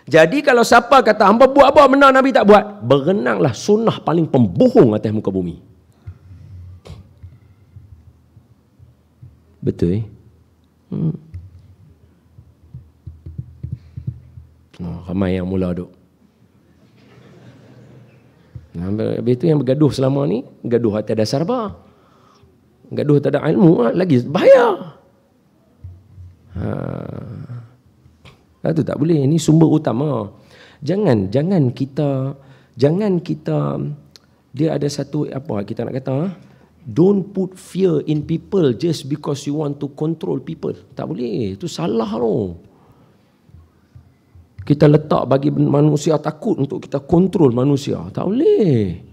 Jadi kalau siapa kata hamba buat apa benar Nabi tak buat, berenanglah sunnah paling pembohong atas muka bumi. Betul? Ramai yang mula duk. Habis itu yang bergaduh selama ni, gaduh atas dasar apa? Gaduh tak ada ilmu, lagi bahaya. Itu tak boleh. Ini sumber utama. Jangan kita dia ada satu apa kita nak kata, don't put fear in people just because you want to control people. Tak boleh. Itu salah tu. Kita letak bagi manusia takut untuk kita kontrol manusia. Tak boleh.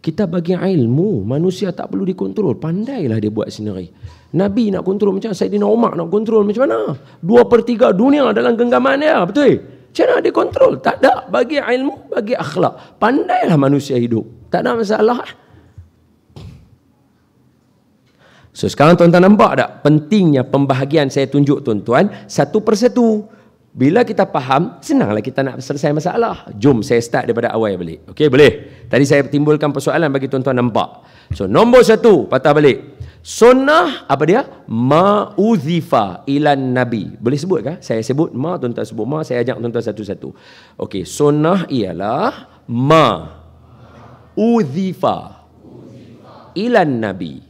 Kita bagi ilmu, manusia tak perlu dikontrol. Pandailah dia buat sendiri. Nabi nak kontrol macam Saidina Umar nak kontrol macam mana? 2/3 dunia dalam genggaman dia, betul? Macam mana dia kontrol? Tak ada. Bagi ilmu, bagi akhlak. Pandailah manusia hidup. Tak ada masalah. So sekarang tuan-tuan nampak tak pentingnya pembahagian saya tunjuk tuan-tuan satu persatu. Bila kita faham, senanglah kita nak selesai masalah. Jom saya start daripada awal balik. Okey, boleh? Tadi saya timbulkan persoalan bagi tuan-tuan nampak. So, nombor 1, patah balik. Sunnah, apa dia? Ma'udhifa ilan Nabi. Boleh sebut kah? Saya sebut ma, tuan-tuan sebut ma, saya ajak tuan-tuan satu-satu. Okey, sunnah ialah ma'udhifa ilan Nabi.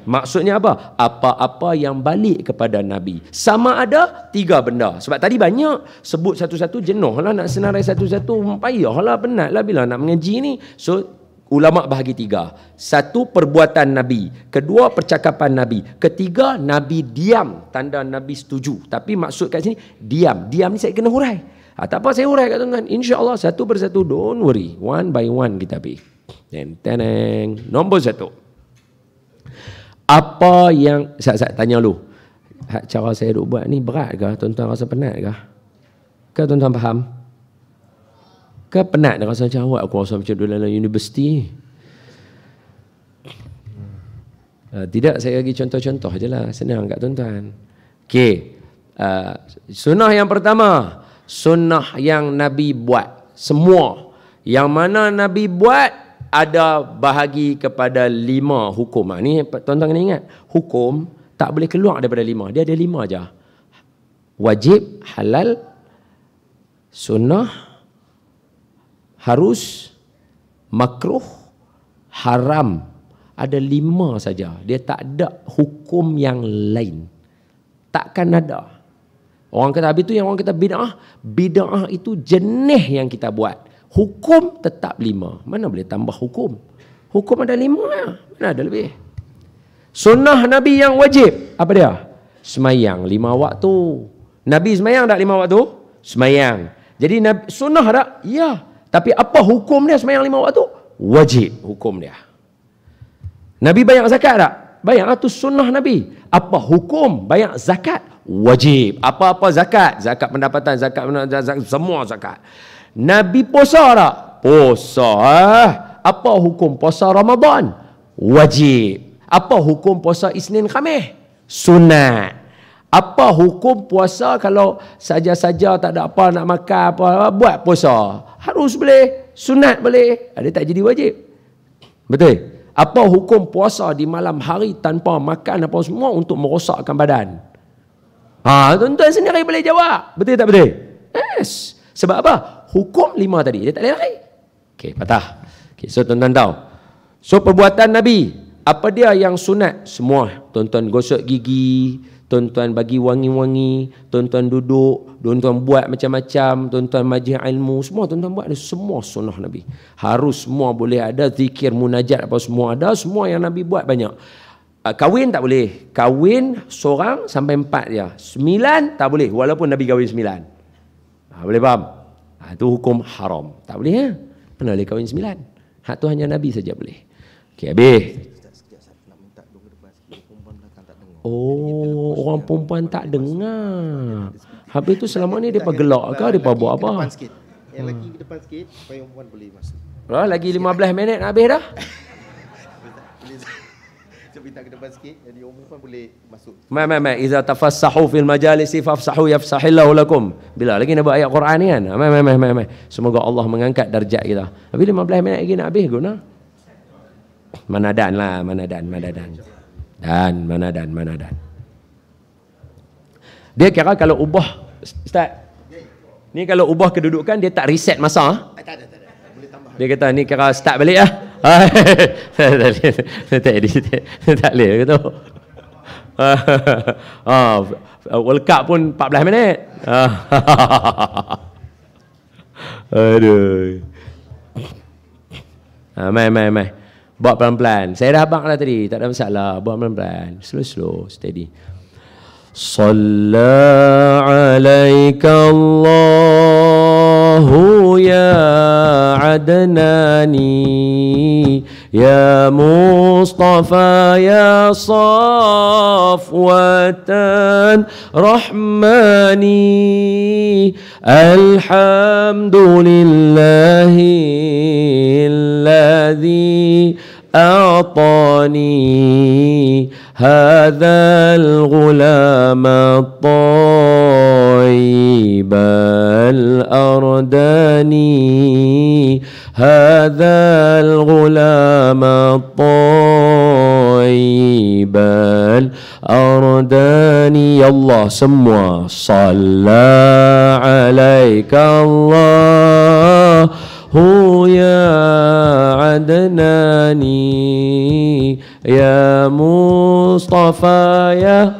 Maksudnya apa? Apa-apa yang balik kepada Nabi. Sama ada 3 benda. Sebab tadi banyak. Sebut satu-satu jenuh lah. Nak senarai satu-satu. Payah lah, penat lah bila nak mengaji ni. So, ulama' bahagi 3. 1, perbuatan Nabi. 2, percakapan Nabi. 3, Nabi diam. Tanda Nabi setuju. Tapi maksud kat sini, diam. Diam ni saya kena hurai. Tak apa saya hurai kat tuan-tuan. InsyaAllah satu persatu. Don't worry. One by one kita pergi. Teneng. Nombor 1. Apa yang saya tanya lu, cara saya duk buat ni berat ke? Tuan-tuan rasa penat ke? Ke tuan-tuan faham? Ke penat rasa macam awak? Aku rasa macam dulu dalam universiti. Tidak, saya bagi contoh-contoh je lah. Senang kat tuan-tuan. Okey. Sunnah yang pertama, sunnah yang Nabi buat. Semua. Yang mana Nabi buat, ada bahagi kepada 5 hukum. Ni tuan-tuan kena ingat. Hukum tak boleh keluar daripada 5. Dia ada 5 aja. Wajib, halal, sunnah, harus, makruh, haram. Ada 5 saja. Dia tak ada hukum yang lain. Takkan ada. Orang kata habis tu yang orang kata bid'ah. Bid'ah itu jenis yang kita buat. Hukum tetap 5. Mana boleh tambah hukum? Hukum ada 5 ya. Mana ada lebih? Sunnah Nabi yang wajib. Apa dia? Semayang 5 waktu. Nabi semayang tak 5 waktu? Semayang. Jadi sunnah tak? Ya. Tapi apa hukum dia semayang 5 waktu? Wajib hukum dia. Nabi bayar zakat tak? Bayar itu sunnah Nabi. Apa hukum bayar zakat? Wajib. Apa-apa zakat? Zakat pendapatan, zakat semua zakat. Nabi puasa tak? Puasa. Apa hukum puasa Ramadan? Wajib. Apa hukum puasa Isnin Khamis? Sunat. Apa hukum puasa kalau saja-saja tak ada apa nak makan apa, buat puasa? Harus boleh, sunat boleh. Ada tak jadi wajib? Betul? Apa hukum puasa di malam hari tanpa makan apa semua untuk merosakkan badan? Tuan-tuan sendiri boleh jawab. Betul tak betul? Yes. Sebab apa? Hukum 5 tadi. Dia tak boleh lari. Okey, patah. Okay, so tuan-tuan tahu. So perbuatan Nabi, apa dia yang sunat? Semua. Tuan-tuan gosok gigi, tuan-tuan bagi wangi-wangi, tuan-tuan duduk, tuan-tuan buat macam-macam, tuan-tuan majlis ilmu, semua tuan-tuan buat, semua sunnah Nabi. Harus semua boleh ada, zikir, munajat apa semua ada, semua yang Nabi buat banyak. Kahwin tak boleh. Kahwin seorang sampai 4 je. 9 tak boleh, walaupun Nabi kahwin 9. Boleh faham? Itu hukum haram. Tak boleh ya? Mana boleh kahwin 9? Hak tu hanya Nabi saja boleh. Okey, habis. Oh, orang perempuan tak dengar. Habis tu selama ni dia gelak ke? Dia buat apa? Yang lagi ke depan sikit supaya perempuan boleh masuk. Lagi 15 minit nak habis dah. Minta ke depan sikit, jadi orang perempuan boleh masuk. Mai iza tafassahu fil majalisi fafsahu yafsahillahu lakum. Bila lagi nak buat ayat Quran ni kan? Mai. Semoga Allah mengangkat darjat kita. Habis 15 minit lagi nak habis guna. Manadan. Dan. Dia kira kalau ubah Ustaz. Ni kalau ubah kedudukan dia tak reset masa. Tak ada. Boleh tambah. Dia kata ni kira start balik lah. Tak boleh kata. World Cup pun 14 minit. Aduh. Mai. Buat pelan-pelan. Saya dah abang lah tadi, tak ada masalah. Buat pelan-pelan. Slow, steady. Salla alaika Allahu ya Adnani ya Mustafa ya Safwatan Rahmani alhamdulillahi alladhi أعطاني هذا الغلام الطيب الأرداني هذا الغلام الطيب الأرداني الله semua صلى عليك الله يا عدناني يا مصطفى يا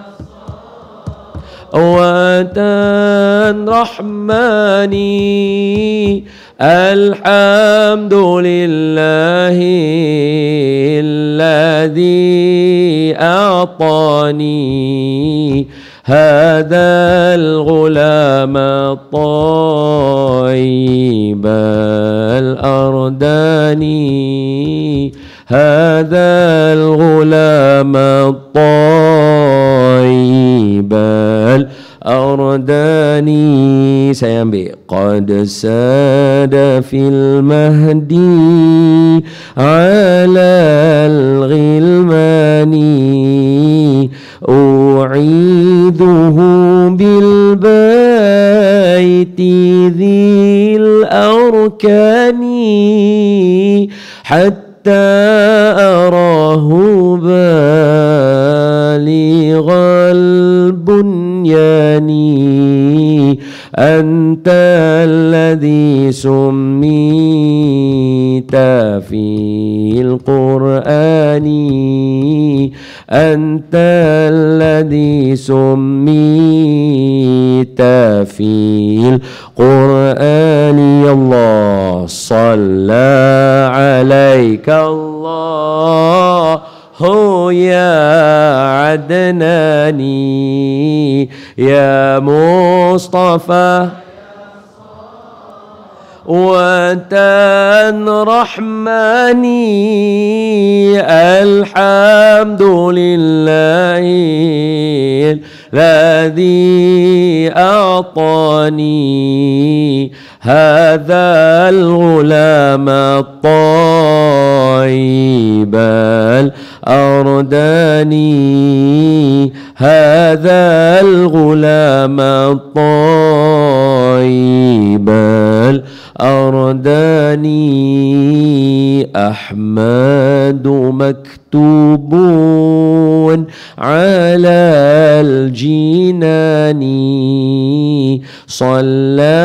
وتن رحماني الحمد لله الذي أعطاني هذا الغلام الطيب الأرداني هذا الغلام الطيب الأرداني saya ambil قد ساد في المهدي على الغلمان أعيده بالبيت ذي الأركان حتى أراه بالغ البنيان أنت الذي سميت في القرآن أنت الذي سميت في القرآن يا الله صلى عليك الله يا عدناني يا مصطفى وتن رحماني الحمد لله الذي أعطاني هذا الغلام الطيب الأرداني هذا الغلام الطيب الأرداني أحمد مكتوب على الجنان صلى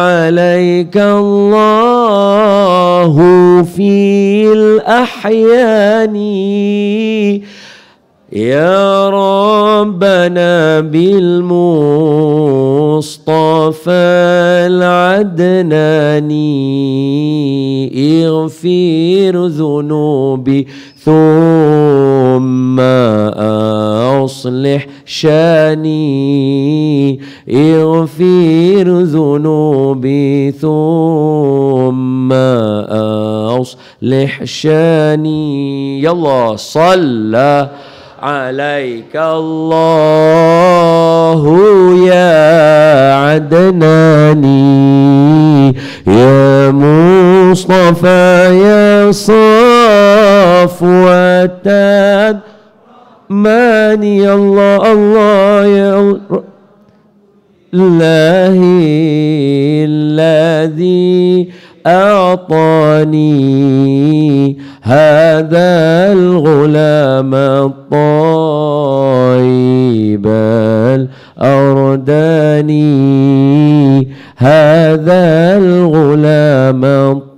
عليك الله في الأحيان يا ربنا بالمصطفى العدناني اغفر ذنوبي ثم أصلح شاني اغفر ذنوبي ثم أصلح شاني يلا صلى عليك الله يا عدناني يا مصطفى يا صفوة ماني الله الله يا الله الذي أعطاني هذا الغلام الطيب الأرداني هذا الغلام الطيب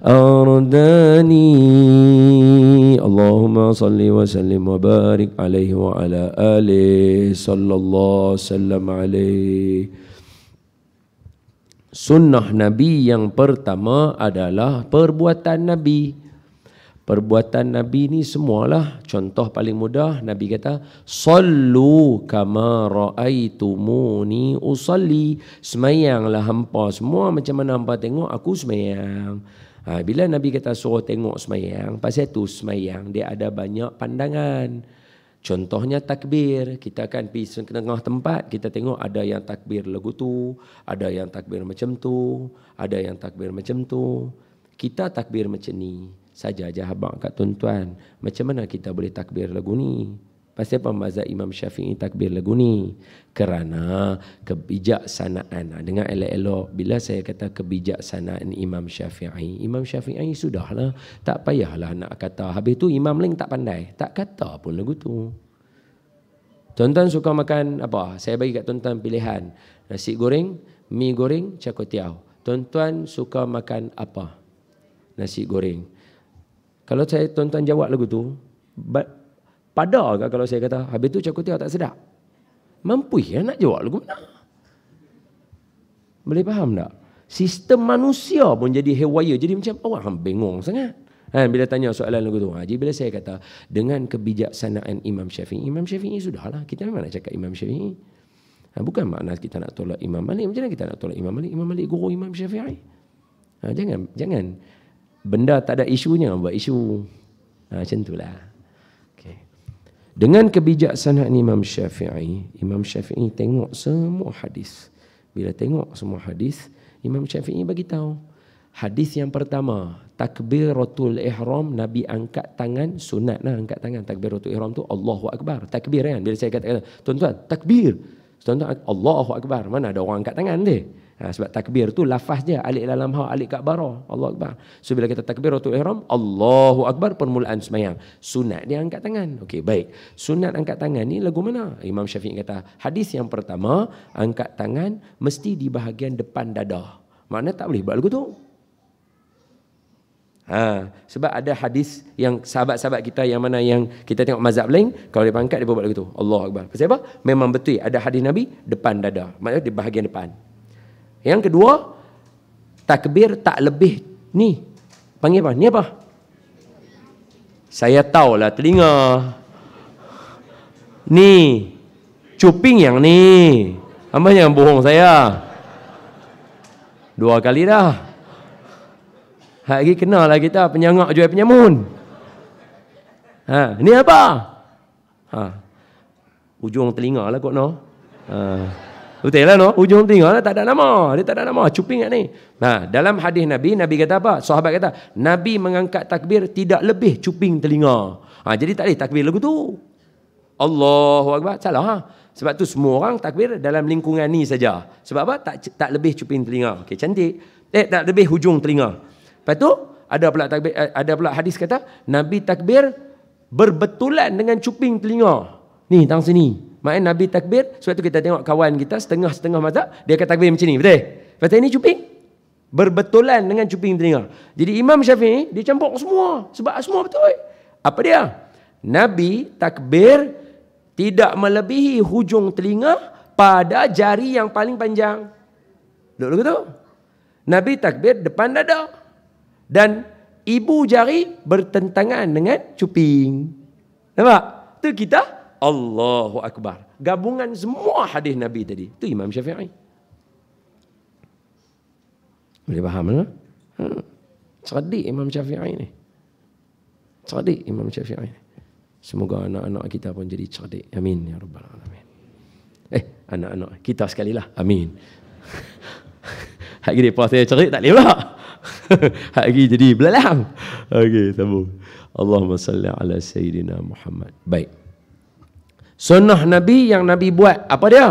الأرداني اللهم صل وسلم وبارك عليه وعلى آله صلى الله وسلم عليه. Sunnah Nabi yang pertama adalah perbuatan Nabi. Perbuatan Nabi ni semualah. Contoh paling mudah, Nabi kata, Sallu kama ra'aitumuni usalli. Semayanglah hampa semua macam mana hampa tengok aku semayang. Bila Nabi kata suruh tengok semayang, pasal tu semayang dia ada banyak pandangan. Contohnya takbir, kita akan pergi ke tengah tempat, kita tengok ada yang takbir lagu tu, ada yang takbir macam tu, ada yang takbir macam tu. Kita takbir macam ni, saja abang kat tuan-tuan, macam mana kita boleh takbir lagu ni? Pasal apa mazhab Imam Syafi'i takbir lagu ni? Kerana kebijaksanaan. Dengar elok-elok, bila saya kata kebijaksanaan Imam Syafi'i, Imam Syafi'i sudahlah, tak payahlah nak kata. Habis tu Imam lain tak pandai, tak kata pun lagu tu. Tuan-tuan suka makan apa? Saya bagi kat tuan-tuan pilihan. Nasi goreng, mi goreng, char kway teow. Tuan-tuan suka makan apa? Nasi goreng. Kalau saya tuan-tuan jawab lagu tu, pada ke kalau saya kata, habis tu char kway teow tak sedap? Mampu ya nak jawab lagu mana? Boleh faham tak? Sistem manusia pun jadi haywire. Jadi macam orang bengong sangat. Bila tanya soalan lagu tu. Jadi bila saya kata, dengan kebijaksanaan Imam Syafi'i, Imam Syafi'i sudahlah. Kita memang nak cakap Imam Syafi'i. Bukan makna kita nak tolak Imam Malik. Macam mana kita nak tolak Imam Malik? Imam Malik guru Imam Syafi'i. Jangan. Benda tak ada isunya buat isu. Macam itulah. Dengan kebijaksanaan Imam Syafi'i tengok semua hadis. Bila tengok semua hadis, Imam Syafi'i bagi tahu. Hadis yang pertama, takbiratul ihram, Nabi angkat tangan, sunatlah angkat tangan. Takbiratul ihram tu Allahu Akbar. Takbir kan? Bila saya kata, tuan-tuan, takbir. Tuan-tuan, Allahu Akbar. Mana ada orang angkat tangan dia? Sebab takbir tu lafaz je, alif dalam ha, alif kat bara, Allahu Akbar. So bila kita takbiratul ihram, Allahu Akbar, permulaan sembahyang. Sunat dia angkat tangan. Okey, baik. Sunat angkat tangan ni lagu mana? Imam Syafi'i kata, hadis yang pertama, angkat tangan mesti di bahagian depan dada. Makna tak boleh buat lagu tu. Sebab ada hadis yang sahabat-sahabat kita yang mana yang kita tengok mazhab lain, kalau dia angkat dia buat lagu tu, Allahu Akbar. Pasal apa? Memang betul ada hadis Nabi depan dada. Maknanya di bahagian depan. Yang kedua, takbir tak lebih ni. Panggil apa? Ni apa? Saya tahulah telinga. Ni. Cuping yang ni. Hamba jangan bohong saya. 2 kali dah. Lagi kenal lah kita penyangak jual penyamun. Ni apa? Ujung telinga lah kot no. Betul lah no, ujung telinga lah tak ada nama. Dia tak ada nama, cuping kat ni. Dalam hadis Nabi, Nabi kata apa? Sahabat kata, Nabi mengangkat takbir tidak lebih cuping telinga. Jadi tak boleh takbir lagu tu. Allahu Akbar, salah. Sebab tu semua orang takbir dalam lingkungan ni saja. Sebab apa? Tak lebih cuping telinga. Okey, cantik. Tak lebih hujung telinga. Lepas tu, Ada pula hadis kata Nabi takbir berbetulan dengan cuping telinga. Ni tang sini. Maknanya Nabi takbir, sebab tu kita tengok kawan kita setengah-setengah mazhab, dia akan takbir macam ni, betul? Lepas ini cuping berbetulan dengan cuping telinga. Jadi Imam Syafi'i dia campur semua, sebab semua betul. Apa dia? Nabi takbir tidak melebihi hujung telinga pada jari yang paling panjang. Betul tu? Nabi takbir depan dada. Dan ibu jari bertentangan dengan cuping. Nampak? Tu kita Allahu Akbar. Gabungan semua hadis Nabi tadi. Tu Imam Syafi'i. Boleh faham tak? Cerdik Imam Syafi'i ni. Cerdik Imam Syafi'i ni. Semoga anak-anak kita pun jadi cerdik. Amin ya rabbal alamin. Anak-anak kita sekali lah. Amin. Hak gini pas saya cerdik tak boleh pula. Hak gini jadi belalang. Okey, sambung. Allahumma salli ala sayyidina Muhammad. Baik. Sunnah Nabi yang Nabi buat apa dia?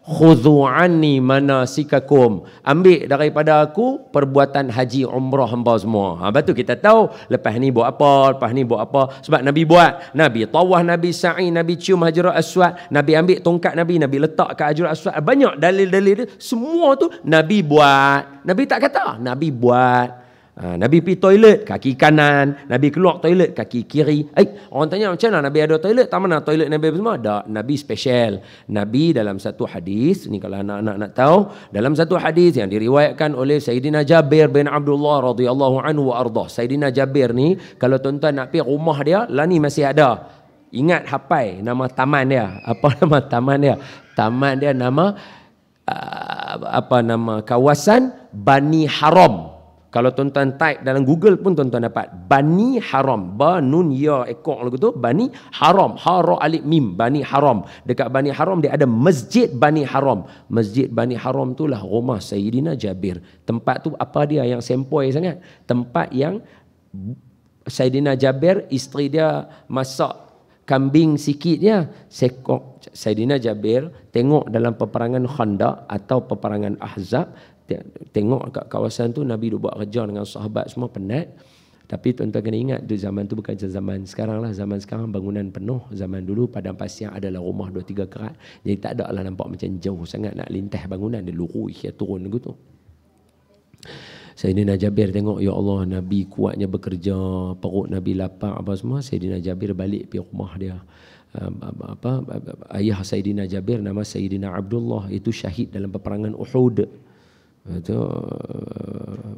Khudhu anni manasikakum. Ambil daripada aku perbuatan haji umrah hamba semua. Lepas tu kita tahu lepas ni buat apa, lepas ni buat apa. Sebab Nabi buat. Nabi tawaf, Nabi sa'i, Nabi cium Hajarul Aswad, Nabi ambil tongkat Nabi letak kat Hajarul Aswad. Banyak dalil-dalil dia. Semua tu Nabi buat. Nabi tak kata, Nabi buat. Nabi pergi toilet kaki kanan, Nabi keluar toilet kaki kiri. Orang tanya macam mana Nabi ada toilet? Tak mana toilet Nabi semua? Tak, Nabi special. Nabi dalam satu hadis, ni kalau anak-anak nak tahu, dalam satu hadis yang diriwayatkan oleh Sayyidina Jabir bin Abdullah radhiyallahu anhu wa ardah. Sayyidina Jabir ni kalau tuan-tuan nak pergi rumah dia, lah ni masih ada. Ingat hapai nama taman dia. Apa nama taman dia? Taman dia nama nama kawasan Bani Haram. Kalau tuan-tuan type dalam Google pun tuan-tuan dapat Bani Haram. Ba nun ya ekor lagu tu Bani Haram. Ha ra alif mim Bani Haram. Dekat Bani Haram dia ada Masjid Bani Haram. Masjid Bani Haram tu lah rumah Sayyidina Jabir. Tempat tu apa dia yang sempoi sangat? Tempat yang Sayyidina Jabir isteri dia masak kambing sikit dia, sekok Sayyidina Jabir tengok dalam peperangan Khandaq atau peperangan Ahzab. Tengok kat kawasan tu Nabi duk buat kerja dengan sahabat semua penat. Tapi tuan-tuan kena ingat tu zaman tu bukan zaman sekarang lah. Zaman sekarang bangunan penuh. Zaman dulu padang pasir adalah rumah 2-3 kerat. Jadi tak ada lah nampak macam jauh sangat nak lintah bangunan. Dia lurus dia turun gitu. Sayyidina Jabir tengok, ya Allah, Nabi kuatnya bekerja, perut Nabi lapar apa semua. Sayyidina Jabir balik pergi rumah dia. Ayah Sayyidina Jabir nama Sayyidina Abdullah, itu syahid dalam peperangan Uhud. Tu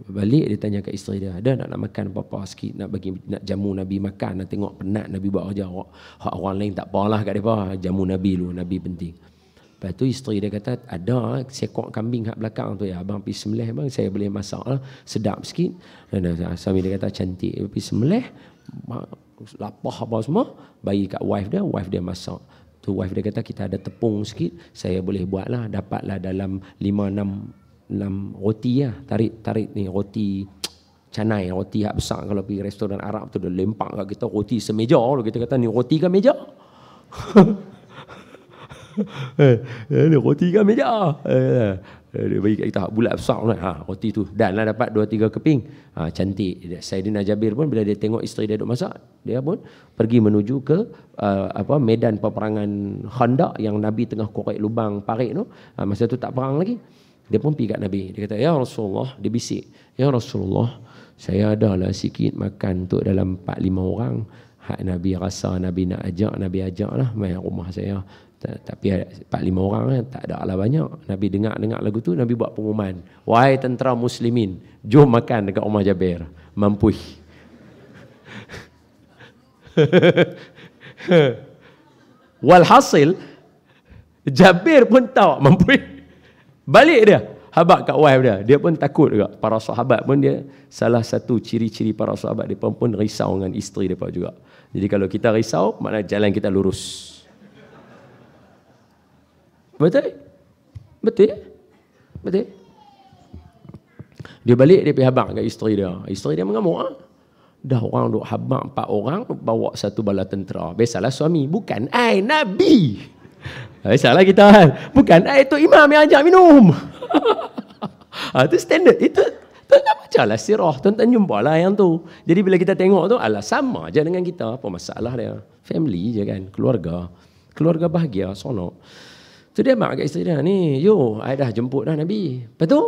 balik dia tanya ke isteri dia, ada nak makan apa-apa sikit, nak jamu Nabi makan, nak tengok penat Nabi buat kerja. Hak orang lain tak apalah kat depa, jamu Nabi dulu, Nabi penting. Lepas tu isteri dia kata, ada sekok kambing kat belakang tu ya, abang pergi sembelih bang, saya boleh masak lah, sedap sikit. Dan suami dia kata cantik, pergi sembelih, lapar apa semua, bagi kat wife dia masak. Tu wife dia kata, kita ada tepung sikit, saya boleh buat lah, dapatlah dalam 5-6 roti lah, tarik ni roti canai, roti hak besar. Kalau pergi restoran Arab tu dia lempak kat kita roti semeja, kita kata ni roti kan meja. Ni roti kan meja. Dia bagi kat kita bulat besar lah, roti tu. Dan lah dapat 2-3 keping. Cantik. Sayyidina Jabir pun bila dia tengok isteri dia duk masak, dia pun pergi menuju ke medan peperangan Khandaq yang Nabi tengah korek lubang parit tu. Masa tu tak perang lagi. Dia pun pergi kat Nabi. Dia kata, ya Rasulullah, dia bisik, ya Rasulullah, saya ada lah sikit makan untuk dalam 4-5 orang. Hak Nabi rasa Nabi nak ajak, Nabi ajak lah main rumah saya. Tapi 4-5 orang tak ada lah banyak. Nabi dengar lagu tu, Nabi buat pengumuman, wahai tentera muslimin, jom makan dekat rumah Jabir. Mampui. Walhasil Jabir pun tahu mampui. Balik dia, habaq kat wife dia. Dia pun takut juga. Para sahabat pun dia, salah satu ciri-ciri para sahabat dia pun risau dengan isteri dia juga. Jadi kalau kita risau, maknanya jalan kita lurus. Betul? Betul? Betul? Dia balik, dia pergi habaq kat isteri dia. Isteri dia mengamuk. Dah orang duk habaq 4 orang, bawa satu bala tentera. Biasalah suami, bukan ai Nabi. Salah kita kan. Bukan, itu imam yang ajak minum. Itu standard. Itu Tuan-tuan bacalah sirah, tuan-tuan jumpalah yang tu. Jadi bila kita tengok tu, alah sama je dengan kita. Apa masalah dia? Family je kan, keluarga. Keluarga bahagia, sonok. Tu dia mak kat isteri dia, ni, yo, I dah jemput dah Nabi. Lepas tu,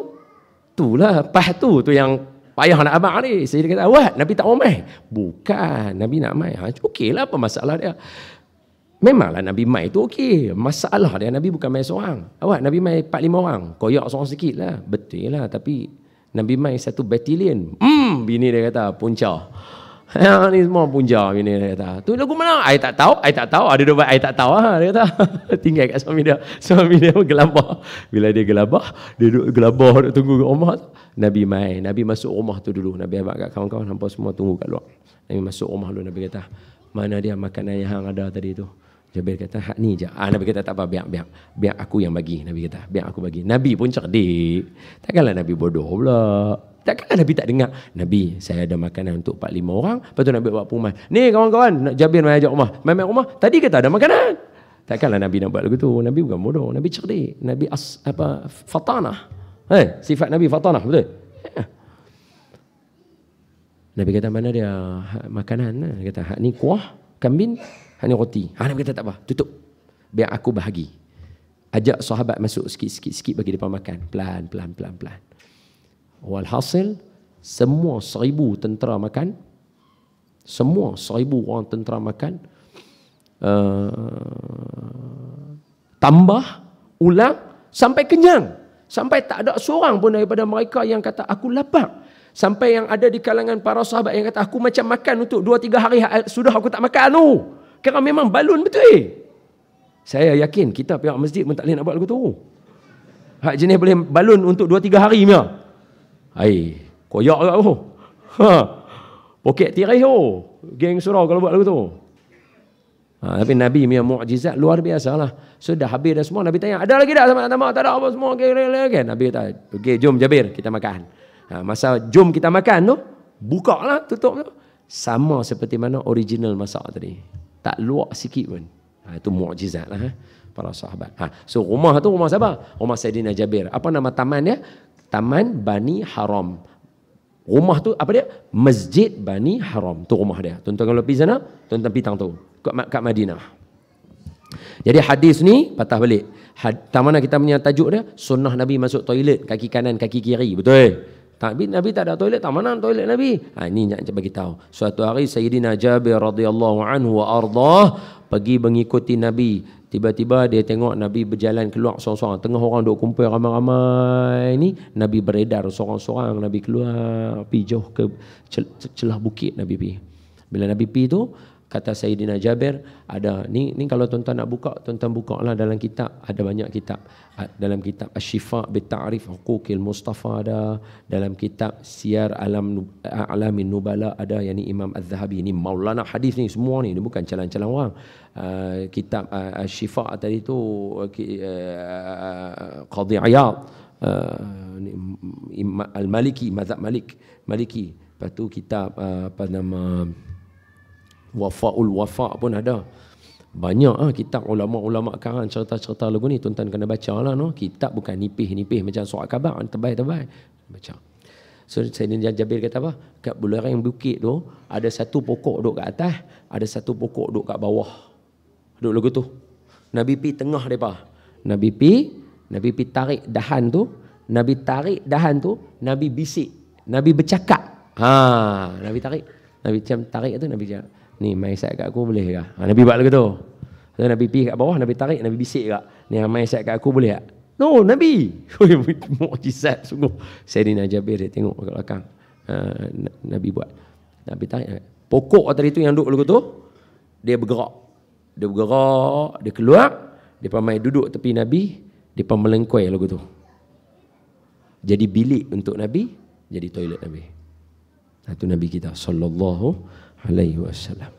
itulah, tu yang payah nak abang ni. Saya kata, awak, Nabi tak mau mai. Bukan, Nabi nak mai. Okey lah, apa masalah dia? Memanglah Nabi mai tu okey. Masalah dia, Nabi bukan mai seorang. Awak, Nabi mai 4-5 orang. Koyak seorang sikit lah. Betul lah, tapi Nabi mai 1 batalion. Bini dia kata, punca. Ni semua punca, bini dia kata. Tu lagu mana? I tak tahu. Ada dobat, I tak tahu. Dia kata, tinggal kat suami dia. Suami dia gelabah. Bila dia gelabah, dia duduk gelabah, dia tunggu kat rumah tu. Nabi mai. Nabi masuk rumah tu dulu. Nabi abang kat kawan-kawan, hampa semua tunggu kat luar. Nabi masuk rumah dulu. Nabi kata, mana dia makanan yang hang ada tadi tu? Jabir kata, hak ni je. Nabi kata, tak apa, biar aku yang bagi. Nabi kata, biar aku bagi. Nabi pun cerdik. Takkanlah Nabi bodoh pula. Takkanlah Nabi tak dengar. Nabi, saya ada makanan untuk 4-5 orang. Lepas tu Nabi buat pengumuman. Ni kawan-kawan, Jabir mai ajak rumah. Mai rumah, tadi kata ada makanan. Takkanlah Nabi nak buat lagu tu. Nabi bukan bodoh. Nabi cerdik. Nabi fatanah. Sifat Nabi fatanah, betul? Nabi kata, mana dia makanan? Dia kata, hak ni kuah, kambing, hak ni roti. Nabi kata, tak apa, tutup. Biar aku bahagi. Ajak sahabat masuk sikit-sikit bagi mereka makan. Pelan. Walhasil, semua 1000 tentera makan. Semua 1000 orang tentera makan. Tambah, ulang, sampai kenyang. Sampai tak ada seorang pun daripada mereka yang kata, aku lapar. Sampai yang ada di kalangan para sahabat yang kata, aku macam makan untuk 2-3 hari sudah aku tak makan tu. Kerana memang balun betul. Saya yakin kita pihak masjid pun tak boleh nak buat lagu tu. Hak jenis boleh balun untuk 2-3 hari punya. Koyak kat tu. Poket tirai tu. Geng surau kalau buat lagu tu. Tapi Nabi punya mukjizat luar biasa lah. Sudah habis dah semua. Nabi tanya, ada lagi tak? Tak ada apa semua. Okay. Nabi kata, okey, jom Jabir, kita makan. Masa jom kita makan tu, buka lah, tutup tu. Sama seperti mana original masak tadi. Tak luak sikit pun. Itu mukjizat lah. Para sahabat. So rumah tu rumah siapa? Rumah Saidina Jabir. Apa nama taman dia? Taman Bani Haram. Rumah tu apa dia? Masjid Bani Haram. Tu rumah dia. Tuan-tuan kalau pergi sana, tuan-tuan pitang tu. Kat Madinah. Jadi hadis ni patah balik. Tak mana kita punya tajuk dia? Sunnah Nabi masuk toilet kaki kanan, kaki kiri. Betul? Nabi tak ada toilet. Tak mana toilet Nabi? Ini nak bagi tahu. Suatu hari Sayyidina Jabir radhiyallahu anhu wa ardah pergi mengikuti Nabi. Tiba-tiba dia tengok Nabi berjalan keluar seorang-seorang. Tengah orang duk kumpul ramai-ramai ni, Nabi beredar seorang-seorang. Nabi keluar, pergi jauh ke celah bukit Nabi pergi. Bila Nabi pergi tu, kata Sayyidina Jabir, ada ni kalau tuan-tuan nak buka, tuan-tuan buka lah dalam kitab. Ada banyak kitab. Dalam kitab Asy-Syifa bi Ta'rif Huquqil Mustafa ada. Dalam kitab Siyar Alamin Nubala ada. Yang ni Imam Az-Zahabi. Ni maulana hadis ni semua ni. Dia bukan calan-calan orang. Kitab Asy-Syifa tadi tu Qadhi Iyad, Al-Maliki, mazhab Maliki. Lepas tu kitab apa nama Wafaul Wafa pun ada. Banyak kitab ulama-ulama karang cerita-cerita lagu ni. Tuan-tuan kena baca lah. Kitab bukan nipih-nipih macam surat khabar, tebal-tebal. Baca. So Sayyidina Jabir kata apa? Kat belerang bukit tu ada satu pokok duduk kat atas, ada satu pokok duduk kat bawah. Duduk lagu tu. Nabi pi tengah depa. Nabi pi tarik dahan tu, Nabi tarik dahan tu, Nabi bisik, Nabi bercakap. Nabi tarik. Nabi macam tarik tu Nabi cakap, ni mai sat kat aku boleh ke? Nabi buat lagu tu. So, Nabi pergi kat bawah, Nabi tarik, Nabi bisik kat. Ni mai sat kat aku boleh tak? No, Nabi. Mukjizat sungguh. Sayyidina Jabir dia tengok kat belakang. Nabi buat. Nabi tarik. Pokok tadi tu yang duduk lagu tu, dia bergerak. Dia keluar, dia mai duduk tepi Nabi, dia melengkoi lagu tu. Jadi bilik untuk Nabi, jadi toilet Nabi. Itu Nabi kita sallallahu alaihi wasallam.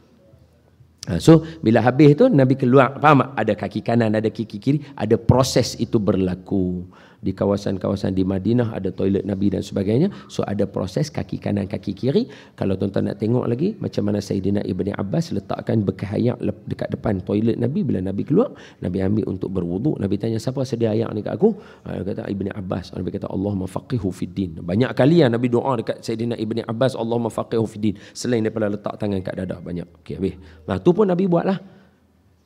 So bila habis tu Nabi keluar, faham tak? Ada kaki kanan, ada kaki kiri, ada proses itu berlaku. Di kawasan-kawasan di Madinah ada toilet Nabi dan sebagainya. So ada proses kaki kanan, kaki kiri. Kalau tuan-tuan nak tengok lagi macam mana Sayyidina Ibni Abbas letakkan bekas ayak dekat depan toilet Nabi. Bila Nabi keluar, Nabi ambil untuk berwuduk. Nabi tanya, siapa sedia ayak ni kat aku? Dia kata Ibni Abbas. Nabi kata, Allahumma faqihu fid din. Banyak kali Nabi doa dekat Sayyidina Ibni Abbas, Allahumma faqihu fid din. Selain daripada letak tangan kat dada. Banyak. Okey, habis. Nah, tu pun Nabi buatlah.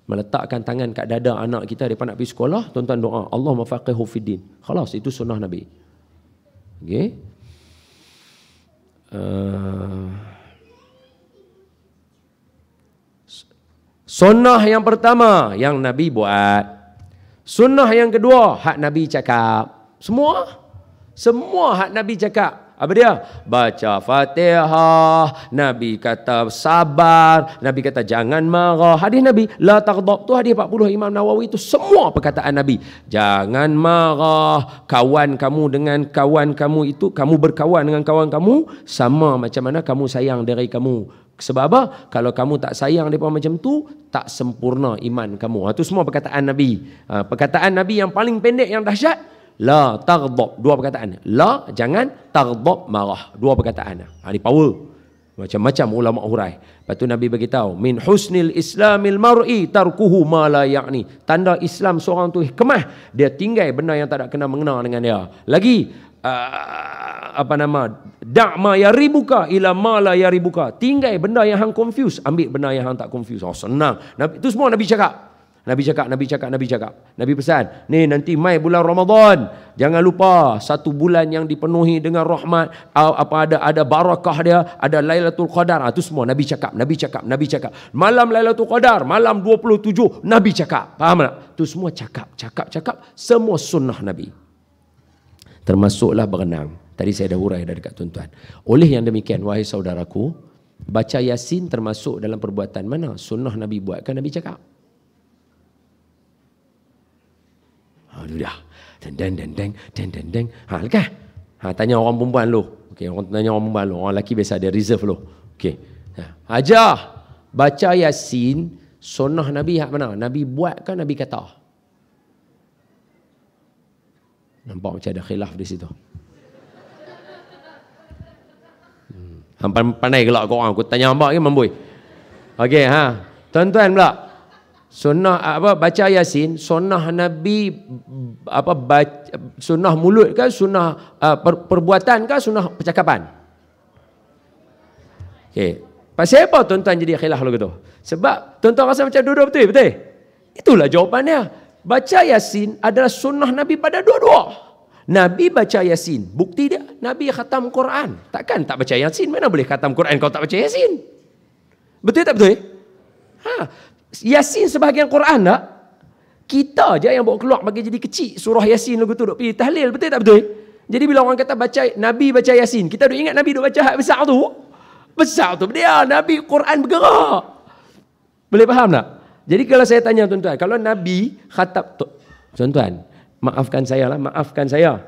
Meletakkan tangan kat dada anak kita daripada nak pergi sekolah, tuan-tuan doa, Allahumma faqihu fiddin. Khalas, itu sunnah Nabi. Okey. Sunnah yang pertama yang Nabi buat. Sunnah yang kedua, hak Nabi cakap. Semua hak Nabi cakap. Apa dia? Baca Fatihah, Nabi kata sabar, Nabi kata jangan marah. Hadis Nabi, la taghdab, tu hadis 40 Imam Nawawi, itu semua perkataan Nabi. Jangan marah, kawan kamu dengan kawan kamu itu, kamu berkawan dengan kawan kamu sama macam mana kamu sayang diri kamu. Sebab apa? Kalau kamu tak sayang mereka macam tu, tak sempurna iman kamu. Itu semua perkataan Nabi. Perkataan Nabi yang paling pendek yang dahsyat, la taghdab, dua perkataan. La, jangan, taghdab, marah. Dua perkataan. Ini power. Macam-macam ulama hurai. Lepas tu Nabi beritahu, min husnil islamil mar'i tarkuhu ma la ya'ni. Tanda Islam seorang tu kemah, dia tinggal benda yang tak ada kena mengena dengan dia. Lagi da' ma yaribuka ila ma la yaribuka. Tinggal benda yang hang confuse, ambil benda yang hang tak confuse. Senang. Itu semua Nabi cakap. Nabi cakap. Nabi pesan, ni nanti mai bulan Ramadan, jangan lupa satu bulan yang dipenuhi dengan rahmat, ada barakah dia, ada Lailatul Qadar. Itu semua Nabi cakap. Malam Lailatul Qadar, malam 27, Nabi cakap. Faham tak? Itu semua cakap. Semua sunnah Nabi. Termasuklah berenang. Tadi saya dah hurai dah dekat tuan-tuan. Oleh yang demikian, wahai saudaraku, baca Yasin termasuk dalam perbuatan mana sunnah Nabi buatkan, Nabi cakap. Dah. Lekas. Tanya orang perempuan lu. Okey, orang tanya orang perempuan lu. Orang lelaki biasa dia reserve lu. Okey. Ajar baca Yasin, sunnah Nabi hak mana? Nabi buat ke Nabi kata? Nampak macam ada khilaf di situ. Hang pandai gelak kau orang. Aku tanya hamba ke mamboi. Okey, tuan-tuan pula. Sunnah baca Yasin, sunnah Nabi sunnah mulut ke, sunnah perbuatan ke, sunnah percakapan? Okey. Pasal apa tuan-tuan jadi khilaf lagu tu? Sebab tuan-tuan rasa macam dua-dua betul? Itulah jawapannya. Baca Yasin adalah sunnah Nabi pada dua-dua. Nabi baca Yasin. Bukti dia, Nabi khatam Quran. Takkan tak baca Yasin? Mana boleh khatam Quran kalau tak baca Yasin? Betul tak betul? Yasin sebahagian Quran tak? Kita je yang bawa keluar bagi jadi kecil surah Yasin lagu tu duk pergi tahlil, betul tak betul? Jadi bila orang kata baca Nabi baca Yasin, kita duk ingat Nabi duk baca hak besar tu. Besar tu dia, Nabi Quran bergerak. Boleh faham tak? Jadi kalau saya tanya tuan-tuan, kalau Nabi khatab tuan-tuan, maafkan saya.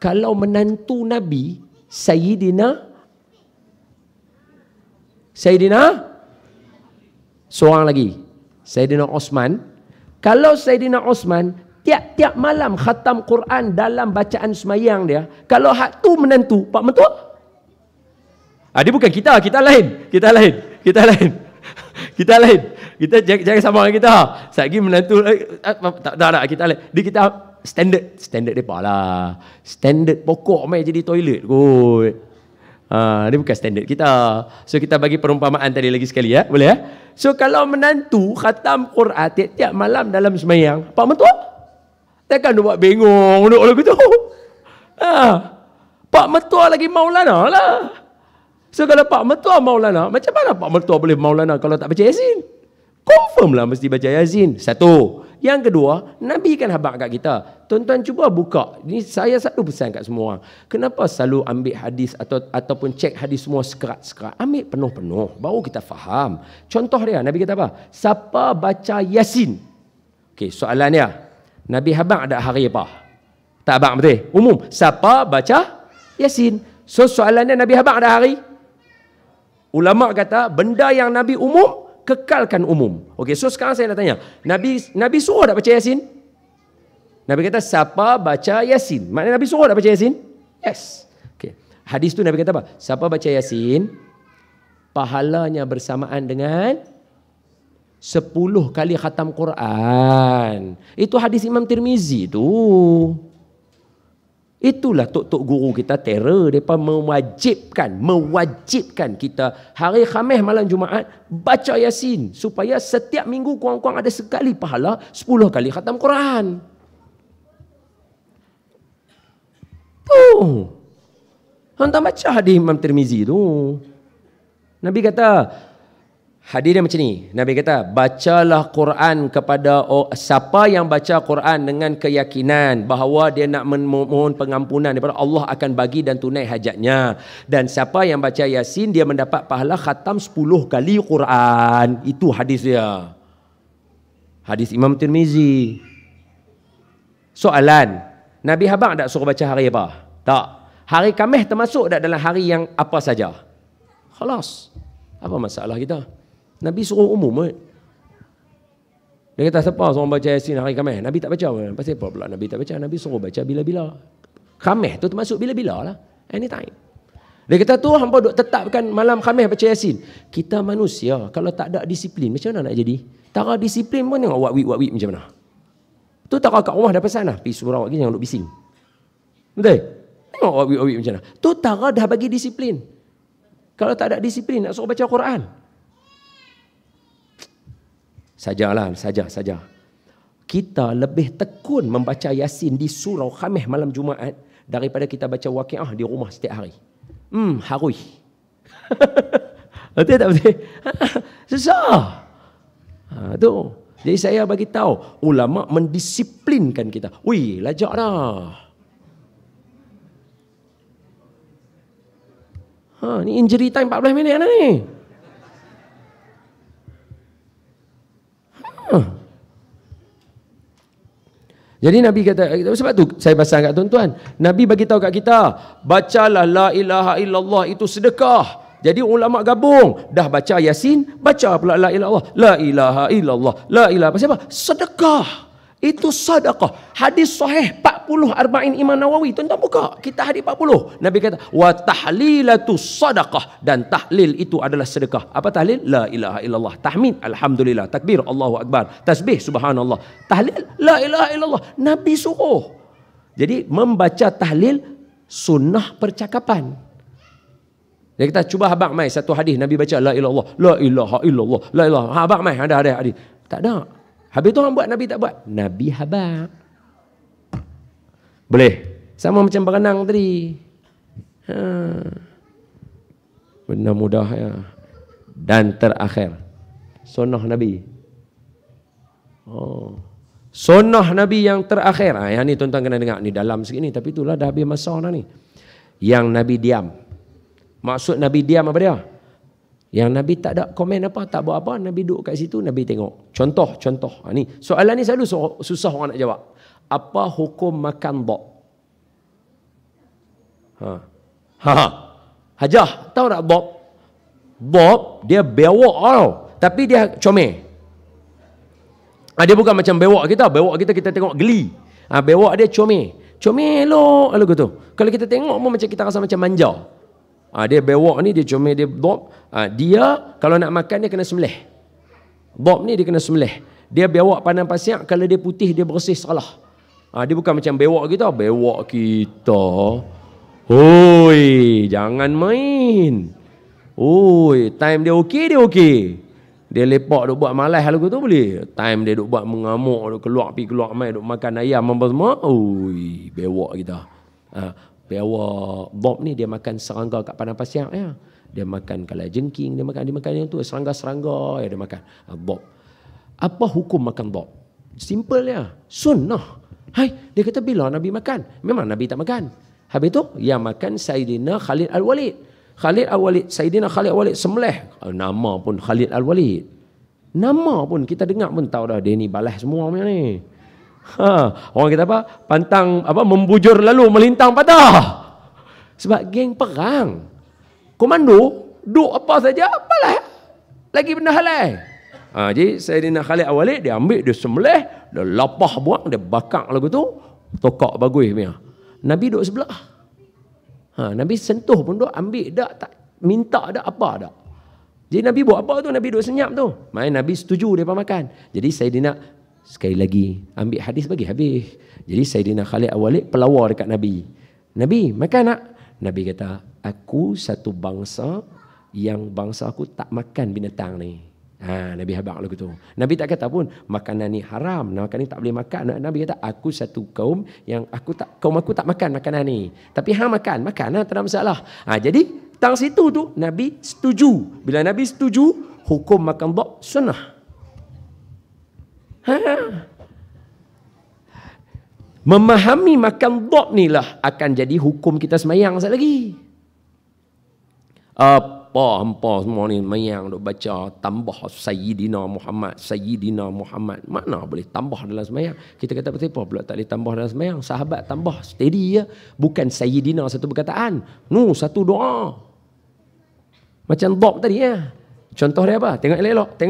Kalau menantu Nabi Sayyidina seorang lagi, Sayyidina Osman. Kalau Sayyidina Osman tiap-tiap malam khatam Quran dalam bacaan semayang dia, kalau hak tu menantu pak mentua, dia bukan kita lain. Kita jangan sama dengan kita. Satgi menantu tak kita lain. Kita standard depa lah. Standard pokok mai jadi toilet kot. Ini bukan standard kita. So kita bagi perumpamaan tadi lagi sekali ya. Boleh ya? So kalau menantu khatam Quran tiap-tiap malam dalam semayang, pak mentua takkan dia buat bengong duk lagu tu. Pak mentua lagi Maulana lah. So kalau pak mentua Maulana, macam mana pak mentua boleh Maulana kalau tak baca Yasin? Confirm lah mesti baca Yasin. Satu. Yang kedua, Nabi kan habaq kat kita. Tuan-tuan cuba buka. Ini saya satu pesan kat semua orang. Kenapa selalu ambil hadis ataupun cek hadis semua sekerat-sekerat? Ambil penuh-penuh. Baru kita faham. Contoh dia, Nabi kata apa? Siapa baca Yasin? Okey, soalan dia. Nabi habaq ada hari apa? Tak habaq betul? Umum. Siapa baca Yasin? So soalannya Nabi habaq ada hari? Ulama kata benda yang Nabi umum, kekalkan umum. Okey, so sekarang saya nak tanya, Nabi suruh tak baca Yasin? Nabi kata siapa baca Yasin. Maknanya Nabi suruh tak baca Yasin? Yes. Okay. Hadis tu Nabi kata apa? Siapa baca Yasin, pahalanya bersamaan dengan 10 kali khatam Quran. Itu hadis Imam Tirmizi tu. Itulah tok-tok guru kita terror. Mereka mewajibkan kita hari Khamis malam Jumaat baca Yasin. Supaya setiap minggu kurang-kurang ada sekali pahala 10 kali khatam Quran. Hantar baca hadis Imam Tirmizi tu. Nabi kata, hadis dia macam ni. Nabi kata, bacalah Quran kepada siapa yang baca Quran dengan keyakinan bahawa dia nak memohon pengampunan daripada Allah akan bagi dan tunai hajatnya. Dan siapa yang baca Yasin, dia mendapat pahala khatam 10 kali Quran. Itu hadis dia. Hadis Imam Tirmizi. Soalan, Nabi habang tak suruh baca hari apa? Tak. Hari Khamis termasuk tak dalam hari yang apa saja? Khalas. Apa masalah kita? Nabi suruh umum. Dia kata siapa seorang baca Yasin hari Khamis? Nabi tak baca. Pasal apa pula Nabi tak baca? Nabi suruh baca bila-bila. Khamis tu termasuk bila-bila lah. Anytime. Dia kata tu hampa duk tetapkan malam Khamis baca Yasin. Kita manusia kalau tak ada disiplin macam mana nak jadi? Tara disiplin pun tengok wak-wik macam mana. Tu tara kat rumah dah pesan lah. Pergi surau lagi jangan duk bising. Betul? Tengok wak-wik macam mana. Tu tara dah bagi disiplin. Kalau tak ada disiplin nak suruh baca Quran. Saja. Kita lebih tekun membaca Yasin di surau Khamis malam Jumaat daripada kita baca Waqiah di rumah setiap hari. Harui. Betul tak betul? Susah. Tu. Jadi saya bagi tahu ulama mendisiplinkan kita. Wih, lajak dah. Ni injury time 14 minit dah ni. Jadi Nabi kata, sebab tu saya pasang kat tuan-tuan, Nabi bagi tahu kat kita, bacalah la ilaha illallah itu sedekah. Jadi ulama gabung, dah baca Yasin, baca pula la ilaha illallah. La ilaha illallah. La ilaha pasal apa? Sedekah. Itu sedekah. Hadis sahih 40 arba'in Imam Nawawi. Tuan-tuan buka. Kita hadis 40. Nabi kata, wa tahlilatu sadaqah. Dan tahlil itu adalah sedekah. Apa tahlil? La ilaha illallah. Tahmid, alhamdulillah. Takbir, Allahu Akbar. Tasbih, subhanallah. Tahlil, la ilaha illallah. Nabi suruh. Jadi membaca tahlil sunnah percakapan. Dia kata, cuba abang mai satu hadis Nabi baca la ilallah, la ilaha illallah, la ilaha. Abang mai ada hadis. Tak ada. Habis tu orang buat, Nabi tak buat. Nabi habaq. Boleh. Sama macam berenang tadi. Benar mudah ya. Dan terakhir, sunnah Nabi. Sunnah Nabi yang terakhir. Yang ni tuan-tuan kena dengar. Ni dalam segini. Tapi itulah dah habis masa dah ni. Yang Nabi diam. Maksud Nabi diam apa dia? Yang Nabi tak ada komen apa, tak buat apa, Nabi duduk kat situ, Nabi tengok. Contoh. Ni soalan ni selalu susah orang nak jawab. Apa hukum makan bob? Hajah, tahu tak bob? Bob dia bewok tau, tapi dia comel. Dia bukan macam bewok kita. Bewok kita tengok geli. Bewok dia comel. Comel elok tu. Kalau kita tengok pun macam kita rasa macam manja. Dia bewok ni, dia comel, dia bob. Dia kalau nak makan dia kena sembelih. Bob ni dia kena sembelih. Dia bewok pandang pasiak, kalau dia putih dia bersih salah. Dia bukan macam bewok kita. Bewok kita, oi, jangan main. Oi, time dia okey. Dia lepak duk buat malas lagu tu boleh. Time dia duk buat mengamuk, duk keluar mai, duk makan ayam apa semua. Oi, bewok kita. Bewok bob ni dia makan serangga kat padang pasir ya. Dia makan kalajengking, dia makan yang tu serangga ya dia makan. Bob. Apa hukum makan bob? Simple ya. Sunnah. Dia kata bila Nabi makan? Memang Nabi tak makan. Habis tu yang makan Sayyidina Khalid Al-Walid. Sayyidina Khalid Al-Walid sembelih. Nama pun Khalid Al-Walid. Nama pun kita dengar pun tahu dah dia ni balas semua macam ni. Orang kata apa? Pantang membujur lalu melintang patah. Sebab geng perang. Komando duk apa saja apalah. Lagi benda halal. Jadi Sayyidina Khalid Al-Walid dia ambil, dia sembelih, dia lapah buang, dia bakar lagu tu, tokak bagus punya. Nabi duduk sebelah. Nabi sentuh pun duk, ambil dak, tak minta dak, apa dak. Jadi Nabi buat apa tu? Nabi duduk senyap tu. Maknanya Nabi setuju dia makan. Jadi Sayyidina sekali lagi ambil hadis bagi habis. Jadi Sayyidina Khalid Al-Walid pelawar dekat Nabi. Nabi, makan nak? Nabi kata, aku satu bangsa yang bangsa aku tak makan binatang ni. Nabi habaq lagu tu. Nabi tak kata pun makanan ni haram, makanan ni tak boleh makan. Nabi kata aku satu kaum yang kaum aku tak makan makanan ni. Tapi hang makan tak ada masalah. Jadi tang situ tu Nabi setuju. Bila Nabi setuju, hukum makan dhab sunnah. Memahami makan dhab ni lah akan jadi hukum kita semayang sekali lagi. Hampa semua ni mayang duk baca tambah Sayyidina Muhammad. Mana boleh tambah dalam semayang? Kita kata betul pula tak boleh tambah dalam semayang. Sahabat tambah steady ya. Bukan Sayyidina satu perkataan. Satu doa. Macam dhab tadi ya. Contoh dia apa? Tengok